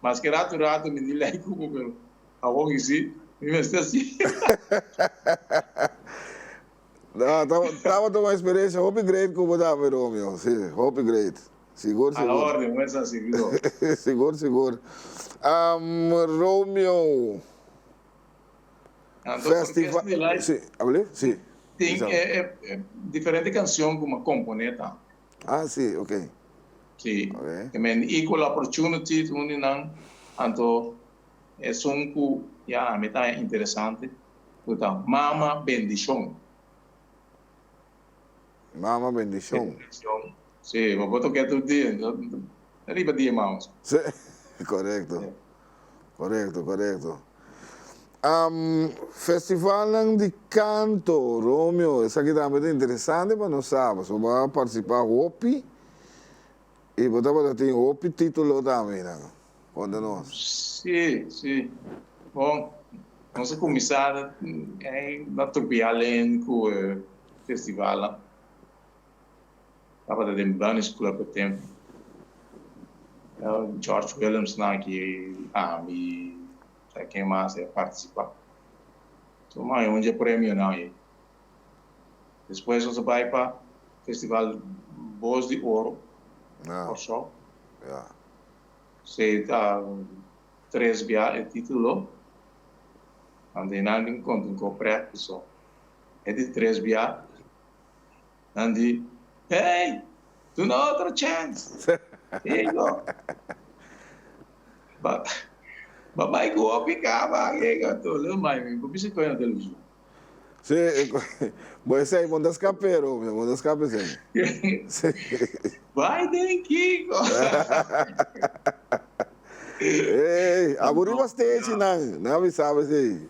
Mas que rato me dilei como pelo. A hoje sim, me veste assim. Não, estava numa experiência hope great como estava, Romeo. Sim, hope great. Seguro. A ordem, não é assim, Seguro. Romeo. Festival. Sim, hablé? Sim. Tem diferente canção como componenta. Ah, sim, ok. Sim. Também equal opportunity, onde não, então é som que já me está interessante. Então, Mama Bendição. Mama Bendição. Sim, vou tocar todo dia. Arriba dia, irmãos. Sim, correto. Festival de canto, Romeo, isso aqui também é interessante para nós sabemos. Só vai participar Hopi e botava tem Hopi título também, não? Conta nós. Sim. Bom, nós começamos na Tropialen com o festival. Estava dentro da escola por tempo. George Williams na que quem mais participar. Então, mas onde é prêmio não é. Depois você vai para o Festival Voz de Ouro, Show. Você dá 3 viagens título. Andei não encontro com prêmio só. É de 3 viagens. Andei, hey, do not outra chance. Here you go. Babai ko aplicava, tudo, mas eu pensei que eu era televisão. Sim, você é mondas capero, mondas capero. Vai, Kiko. Ei, aburi bastante, não avisava assim.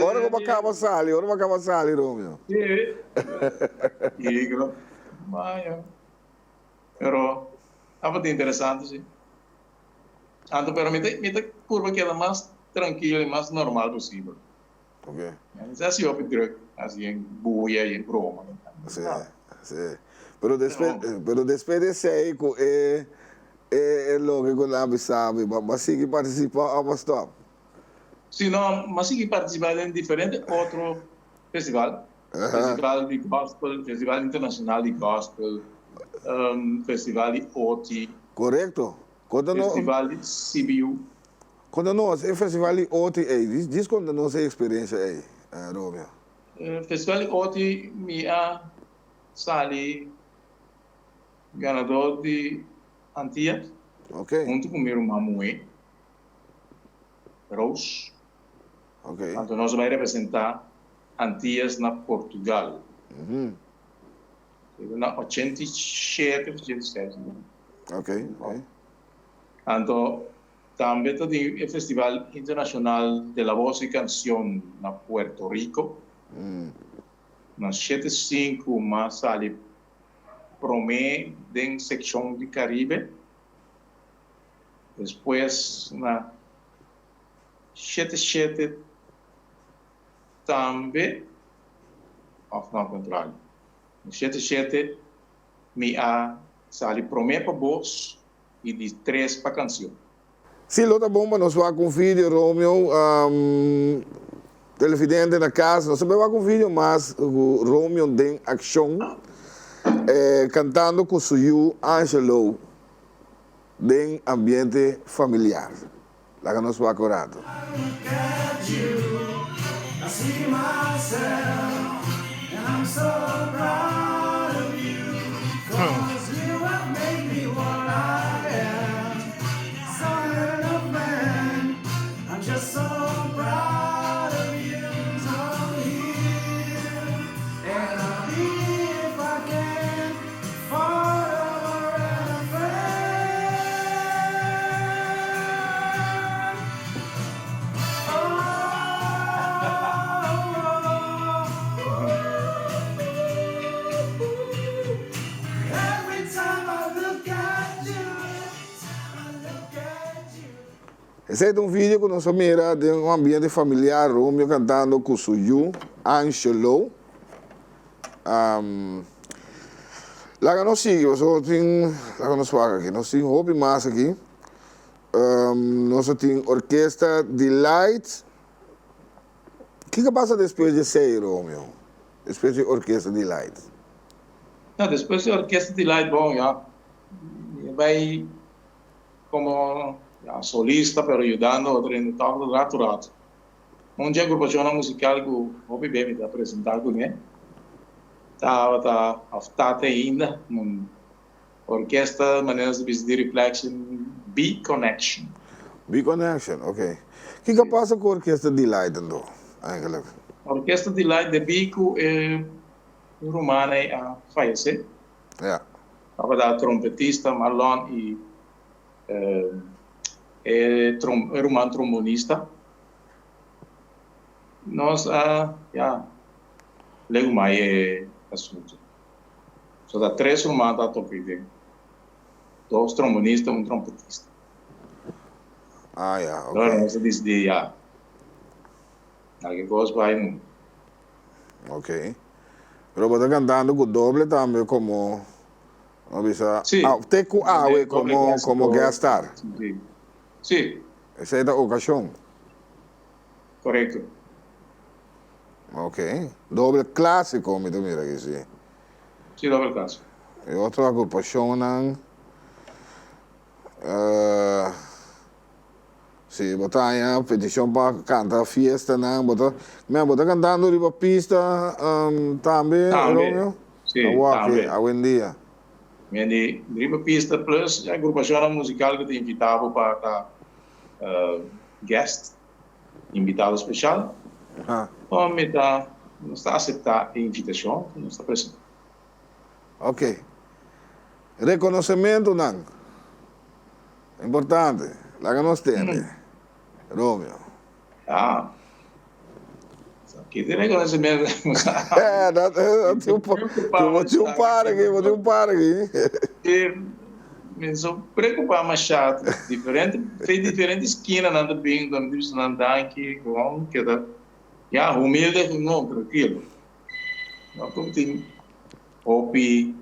Ora como acaba sali, Romeo. Sim. Kiko. Mas, pero, estava interessante, sim. Então, pero me curva que é mais tranquila e mais normal possível. Ok. Mas assim, eu druk, assim, em buia e em broma. Sim. Pero después desse aí, é lógico que não sabe, mas sim que participa a stop. Sim, não, mas sim que participar em diferentes outros festivais. Festival de gospel, festival internacional de gospel, festival de OTI. Correto. Festival de CBU. Quando nós, é festival de OTI, diz quando nós é experiência aí, Romeo. Festival de OTI, minha sali ganador de Antillas, junto com meu irmão Rose. Então nós vamos representar Antillas na Portugal. Na 87, 87. Ok. Então, Também tem o Festival Internacional de la Voz e Canção na Puerto Rico. Na 7/5, mas ali promé em secção de Caribe. Depois, na 7/7 também, não, contrário. Na 7/7, me há sali promé para voz e de 3 para canção. Sim, outra bomba, nós vamos com vídeo, Romeo, televidente na casa, nós vamos com vídeo, mas o Romeo tem ação, cantando com o seu Angelo, em ambiente familiar. Lá que nós vamos acordar. Esse é um vídeo que nós mira de um ambiente familiar, Romeo cantando com o seu Angelo. Lá que nós seguimos, lá que nós fazemos aqui, nós temos hobby mais aqui. Nós temos orquestra Delight. O que passa depois de ser, Romeo? Depois de orquestra Delight? Não, depois de orquestra Delight, bom, já. Vai como solista, pero ayudando a treinar o rato. Um dia a agrupação musical que o Hobby Baby está apresentando com ele. Está ainda, uma orquestra, maneiras de visitar reflection, B-Connection. B-Connection, ok. O que passa com a orquestra Delight, então? A orquestra Delight de Bico é romana a falecer. Estava da trompetista Marlon e era um trombonista. Nós, lego mais é assunto. Só dá 3 humanos a tocar. 2 trombonistas, 1 trompetista. Ok. Agora nós decidimos, alguém gosta vai. Ok. Pero você está cantando com doble também, como... Sim. Tem com AUE como guest star. Sim. Essa é a ocasião. Correto. Ok. Doble clássico, me mira aqui, sim. Sim, doble clássico. E outra agrupação, sim, botar petição para cantar fiesta, botar cantando riba pista também, Romeo? Sim, também. A bom dia. De riba pista plus a agrupação musical que te invitava para guest, invitado especial. Então, não está a aceitar a invitação, não está presente. Ok. Reconhecimento, não. Importante. Lá que nós temos, Romeo. Aqui tem reconhecimento. Vou te um par aqui. Me sou preocupado, mas chato. Tem diferentes esquinas na bem, quando diz não dá aqui, que dá. Humilde, não, tranquilo. Não como tem hopi,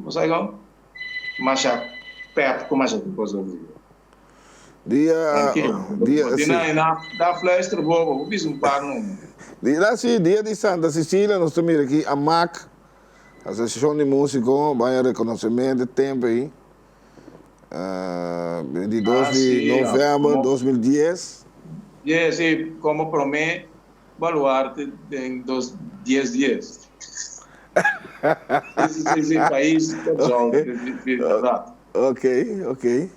você igual, mas chato, perto como mais outra coisa. Dia, da flestra boa, o bicho par não. Dia de Santa Cecília, nós temos aqui a MAC, Associação de Músicos, vai reconhecimento, tempo aí. 22 de novembro de 2010. Sim, como promete, baluarte em 10 dias. Esse país, Ok.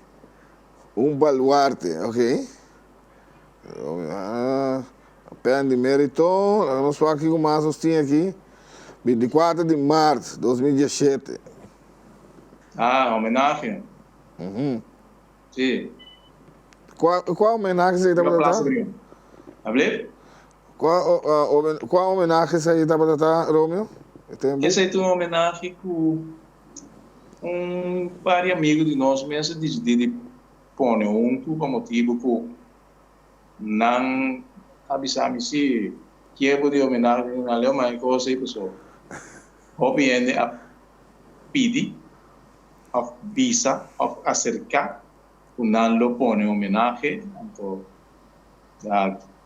Baluarte, ok. Pena de mérito, nós falamos aqui com o Márcio tinha aqui, 24 de março de 2017. Homenagem. Sim. Qual homenagem você está Na para Praça dar? Green. Hablé? Qual homenagem você está para dar, Romeo? Essa é uma homenagem com par de amigos de nós, mesmo de pôr junto, por motivo que não avisamos se que é de homenagem na Alemanha, que você pessoa. Obviamente, a pedir, a visa, a acercar, não lo pone homenagem, então,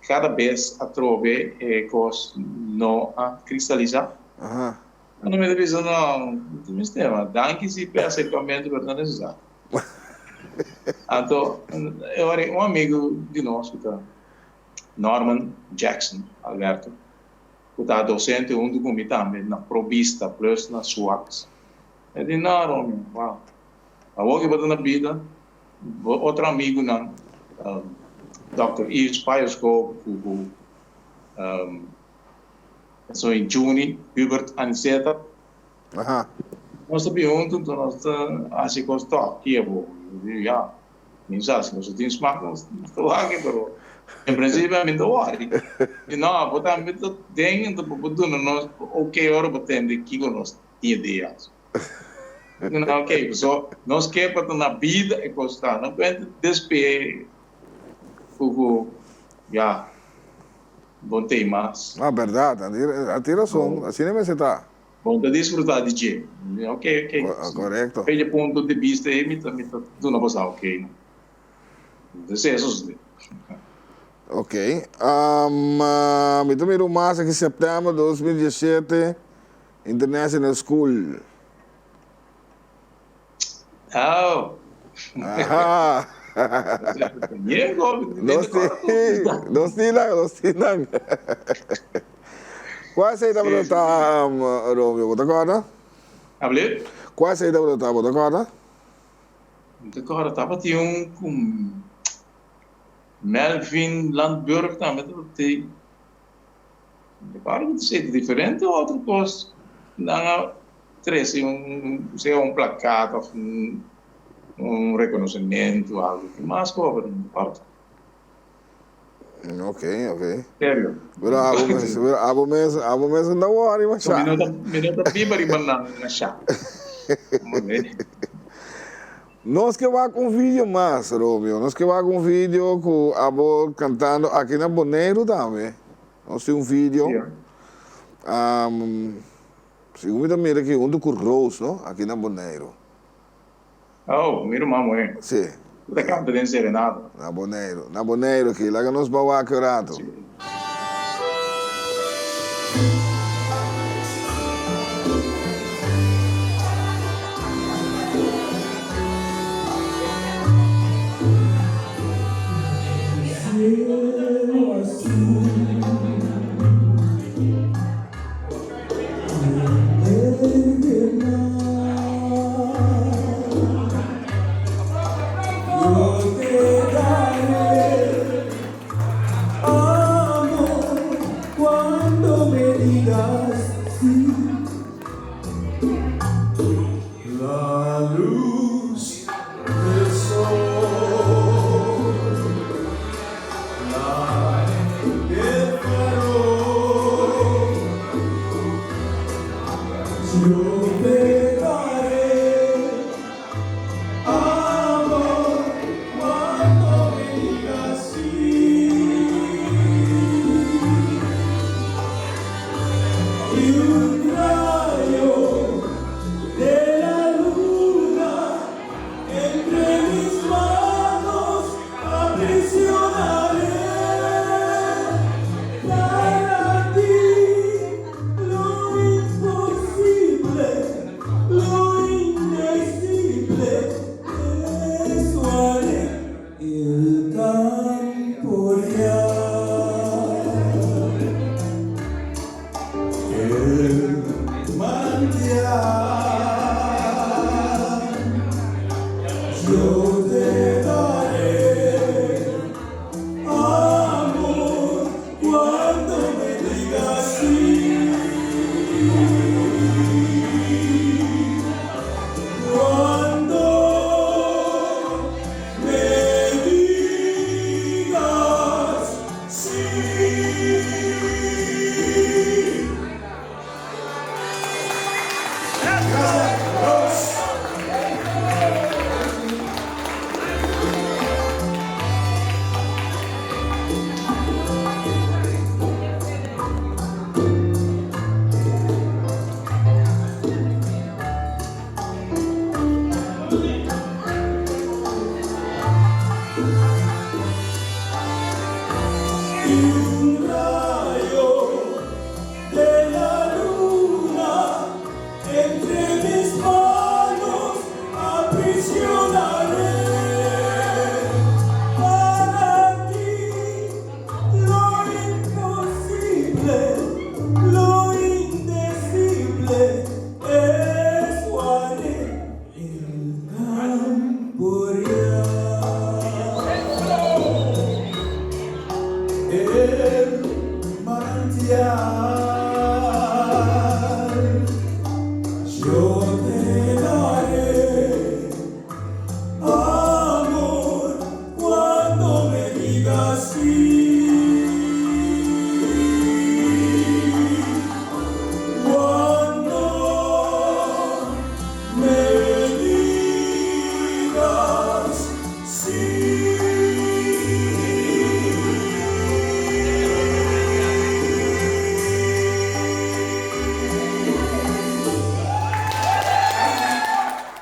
cada vez a trove não a cristalizar. Não me diviso não, sistema. Danke se per acercamento per necessário. Então, eu amigo de nós, Norman Jackson, Alberto, que está docente junto comigo também, na Provista, plus na SWAX. Ele disse, não, Romeo, wow. A outra que na vida, outro amigo, não, Dr. Yves Payersco, so in Juni, Hubert Aniceta. Nós sabíamos juntos, nós assim que estou aqui, já, nem sabe se nós temos smaak, nós estou aqui, pero em princípio é muito worry. E não, botar muito dentro, botar nós, ok, hora botar aqui com nós ideias. Não, ok, so nós quer para na vida é costar, não pode despedir, já. Bom temas. Verdade, tem razão, assim não se está. Bom, de desfrutar de dia. Ok. Correto. Pelo ponto de vista, me tu não passa ok. Desejos. Ok. Me tomei mais aqui em setembro de 2017, International School. Dosti lang. Qual você está para Romeo? Você acorda? Hablé? Qual você está para você acorda? Agora estava com Melvin Landburg também, para de ser diferente ou outra coisa. Não, três, um placado, reconhecimento, algo que mais cobre, não importa. Ok. Sério? Abo mesmo não worry, mas já. Minuto bíbari banana na chá. Nós que vamos com vídeo mais, Romeo. Nós que vamos com vídeo com a voz cantando aqui na Boneiro também. Nós temos vídeo. Segundo mira aqui, junto com Rose, não? Aqui na Boneiro. Mira mamãe. Sim. Você canta de serenata. Na Boneiro aqui, lá que nós vamos aqui o rato.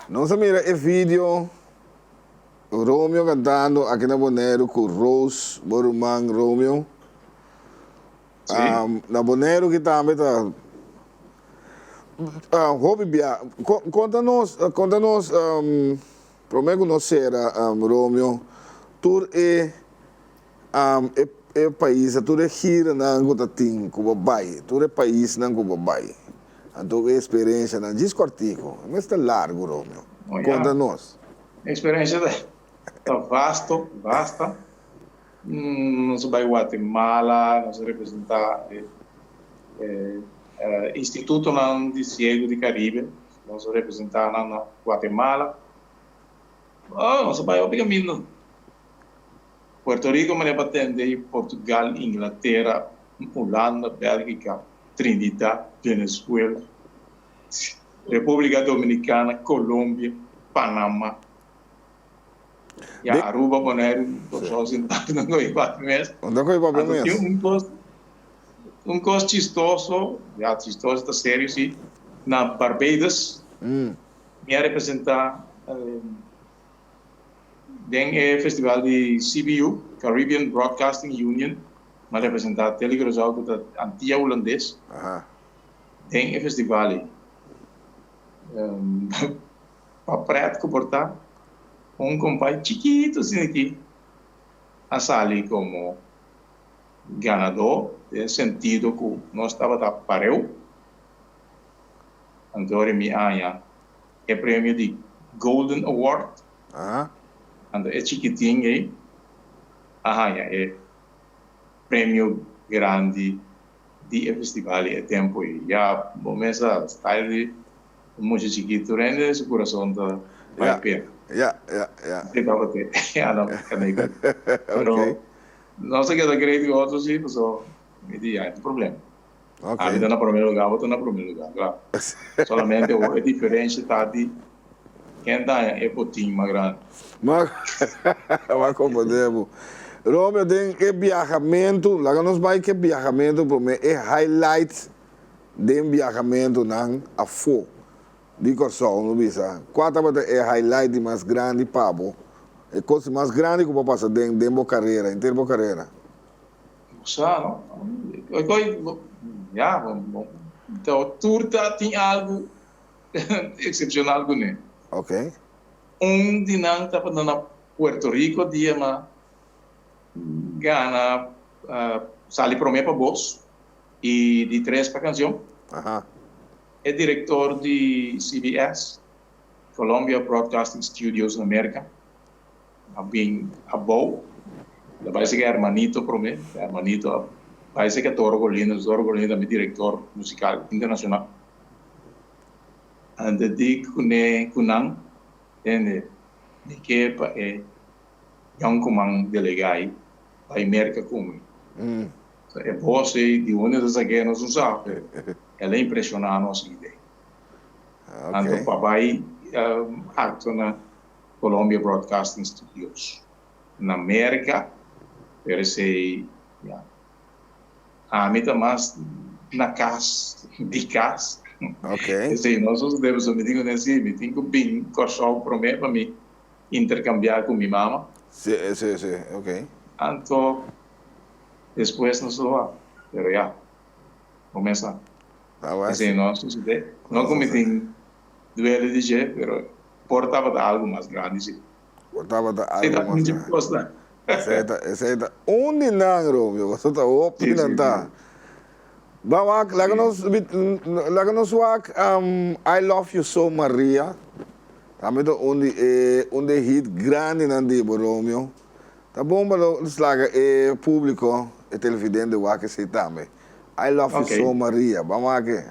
Não se mira o vídeo, o Romeo cantando aqui na Bonaire com Rose, Borumang, Romeo. Na Bonaire que também está... Conta-nos, prometo conhecer, Romeo, tu é país, tu é gira na Gotatim, Cubabai, tu é país na Cubabai. A tua experiência na discortico, mas está largo, Romeo. Conta-nos. A experiência está vasta. Nós vai Guatemala, nós representar Instituto de Ciego de Caribe, nós representar na Guatemala. Nós vai ao caminho. Puerto Rico, mas batendo Portugal, Inglaterra, Holanda, Bélgica, Trinidad, Venezuela, República Dominicana, Colômbia, Panamá. E a Aruba, Bonaire, só sentado no Goiás mesmo. Onde é que vai mesmo? Um gosto chistoso, já chistoso, está sério, sim. Na Barbados, me representar o festival de CBU, Caribbean Broadcasting Union, me representar telegrosal da Antilha holandês. Tem o festival para preto comportar compadre chiquito assim aqui a sair como ganador, no sentido que nós estava da pareu, então me é prêmio de Golden Award, então é chiquitinho aí, é prêmio grande de festival é tempo e já começa a style muito chiquito, rende seu coração da vai pena. Pero não sei que é da grande outro sim, mas me diz, não tem problema. A vida na primeiro lugar, outra na primeiro lugar, claro. Solamente a diferença está de quem dá é pouquinho mais grande. Mas como podemos. Romeo, tem que viajamento, lá nos vai que viajamento, para mim, é highlight de viajamento não a fo. Digo só, não bisa. Qual é highlight mais grande para é coisa mais grande que pode passar dentro de uma carreira, em termos de carreira. Não, então, turta tem algo excepcional com ele. Ok. De não estava na Puerto Rico, dia mas Gana sali para mim para voz e de 3 para canção. É diretor de CBS, Columbia Broadcasting Studios na América. Bem bom. Vai ser que é hermanito para mim, hermanito. Vai ser que é Toro Golina é meu diretor musical internacional. Ande de kunang, entende? De que é yang kumang delegado para América como. É você de onde você quer nos usar. Ela é impressionante a nossa ideia. Anto papai acto na Columbia Broadcasting Studios. Na América, eu sei, a mim tá mais na casa, de casa. Ok. Sei, nós devemos me digo assim, me tenho bem corso para mim para me intercambiar com minha mama. Sim, ok. Então, depois nós vamos, pero já, começa. Assim, nós não cometem duelo de jeito, pero portava de algo mais grande, sim. Portava de algo mais grande. Costa. Essa onde não, Romeo? Você está opinando? Vamos, láganos wak, I Love You So Maria. Kami to onde hit grande nandibo, Romeo. Tá bom, mas laga público e televidente wak se tame. I Love You So Maria. Vamos aqui.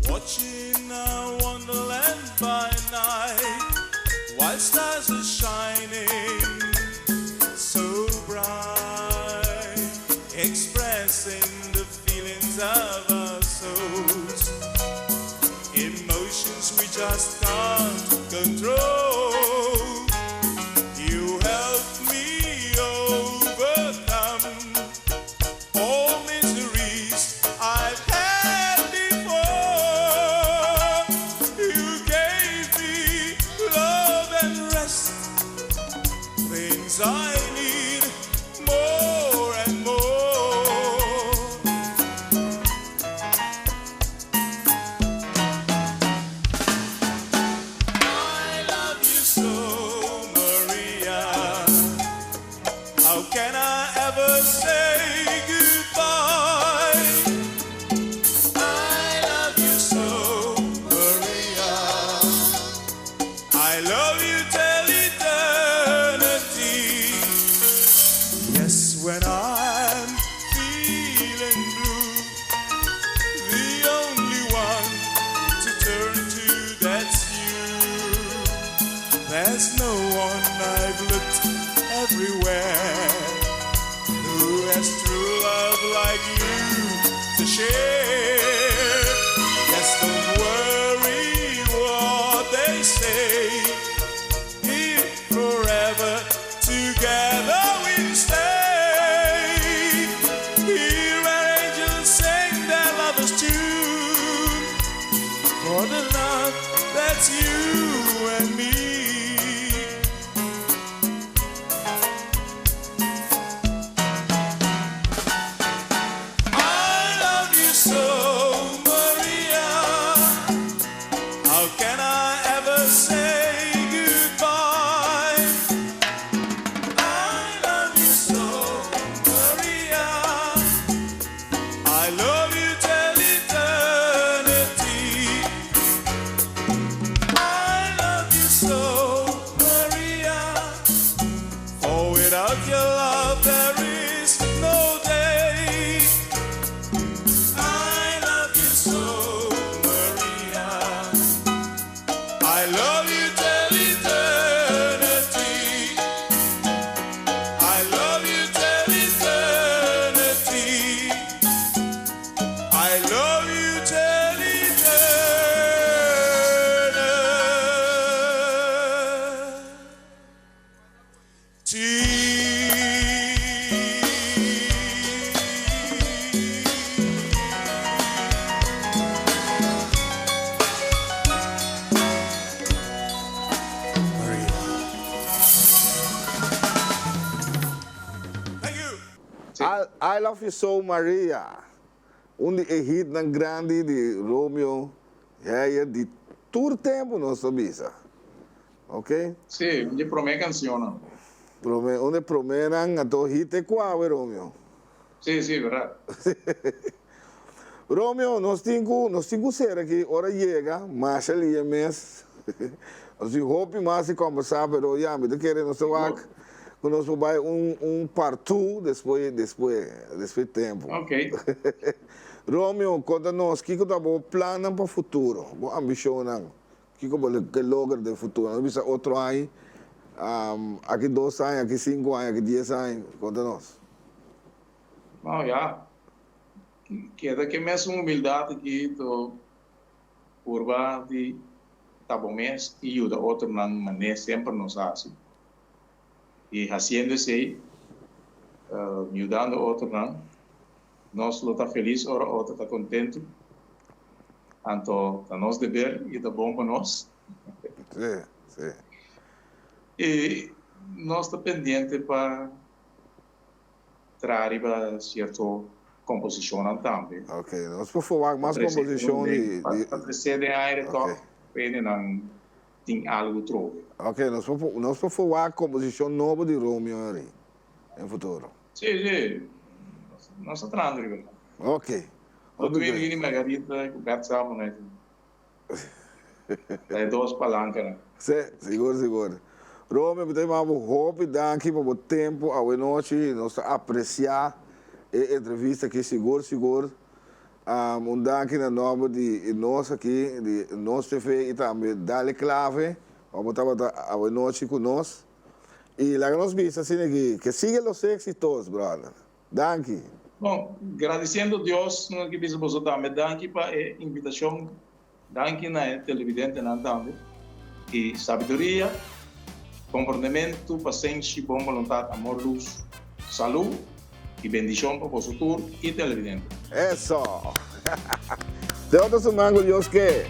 Watching a wonderland by night, while stars are shining so bright, expressing the feelings of our souls, emotions we just can't control. You help me overcome all miseries I've had before. You gave me love and rest, things I need more and more. I love you so, Maria. How can I ever say goodbye? I love you so, Maria. I love you till eternity. Yes, when I'm feeling blue, the only one to turn to, that's you. There's no one, I've looked everywhere, who has true love like you to share. Yes, don't worry what they say, here forever together we'll stay. Hear where angels sing their lovers' tune, for the love that's you and me. I love you so, Maria. How can I ever say goodbye? I love you so, Maria. I love you till eternity. I love you so, Maria. For without your love there is no day. I love you so, Maria. I love you till eternity. I love you till eternity. I love you till I Love You So Maria. Onde hit ng grande de Romeo. De todo tempo não sabia. Ok? Sì, quindi per me canzone. Onde promeran a to hit e qua, Romeo. Sì, verdad. Romeo, nós temos ser que hora chega, mas ali é mês. Nós hope mais se conversar, pero já me querem nós wak, nós vai part 2 depois tempo. Ok. Romeo, conta nós que tá bom plano para o futuro, boa ambição não. que logra de futuro. Não precisa outro ano, aqui 2 anos, aqui 5 anos, aqui 10 anos, conta-nos. Não, já. Queda que mesmo humildade que tu curva de tá bom mês e o da outro não maneira sempre nos faz. E fazendo isso, ajudando o outro não, nós lo tá feliz, o outro tá contente. Então, tá nosso dever e tá bom para nós. Sim, sim. E nós tá pendente para trazer para certo composição também. Ok, nós por favor mais composição de para crescer em área top, ele não tem algo trovo. Ok, nós por favor composição nova de Romeo ali, em futuro. Sim, nós estamos tranquilos. Ok. O Twin Margarita, coberto sabe, né? É 2 palancas, né? Sim, seguro. Romeo, eu tenho hope, danke por o tempo, a noite, nós apreciar a entrevista aqui, seguro. Danke na nome de nós aqui, de nós TV, e também Dale Clave, vamos estar a noite conosco. E lá que nós vimos assim que siga os éxitos, brother. Danke. Bom, agradecendo a Deus, que bisa você também, danke para a invitação, danke na televidente também, e sabedoria, comportamento, paciência, boa vontade, amor, luz, saúde e bendição para o futuro e televidente. Eso. De outra semana, Deus quer.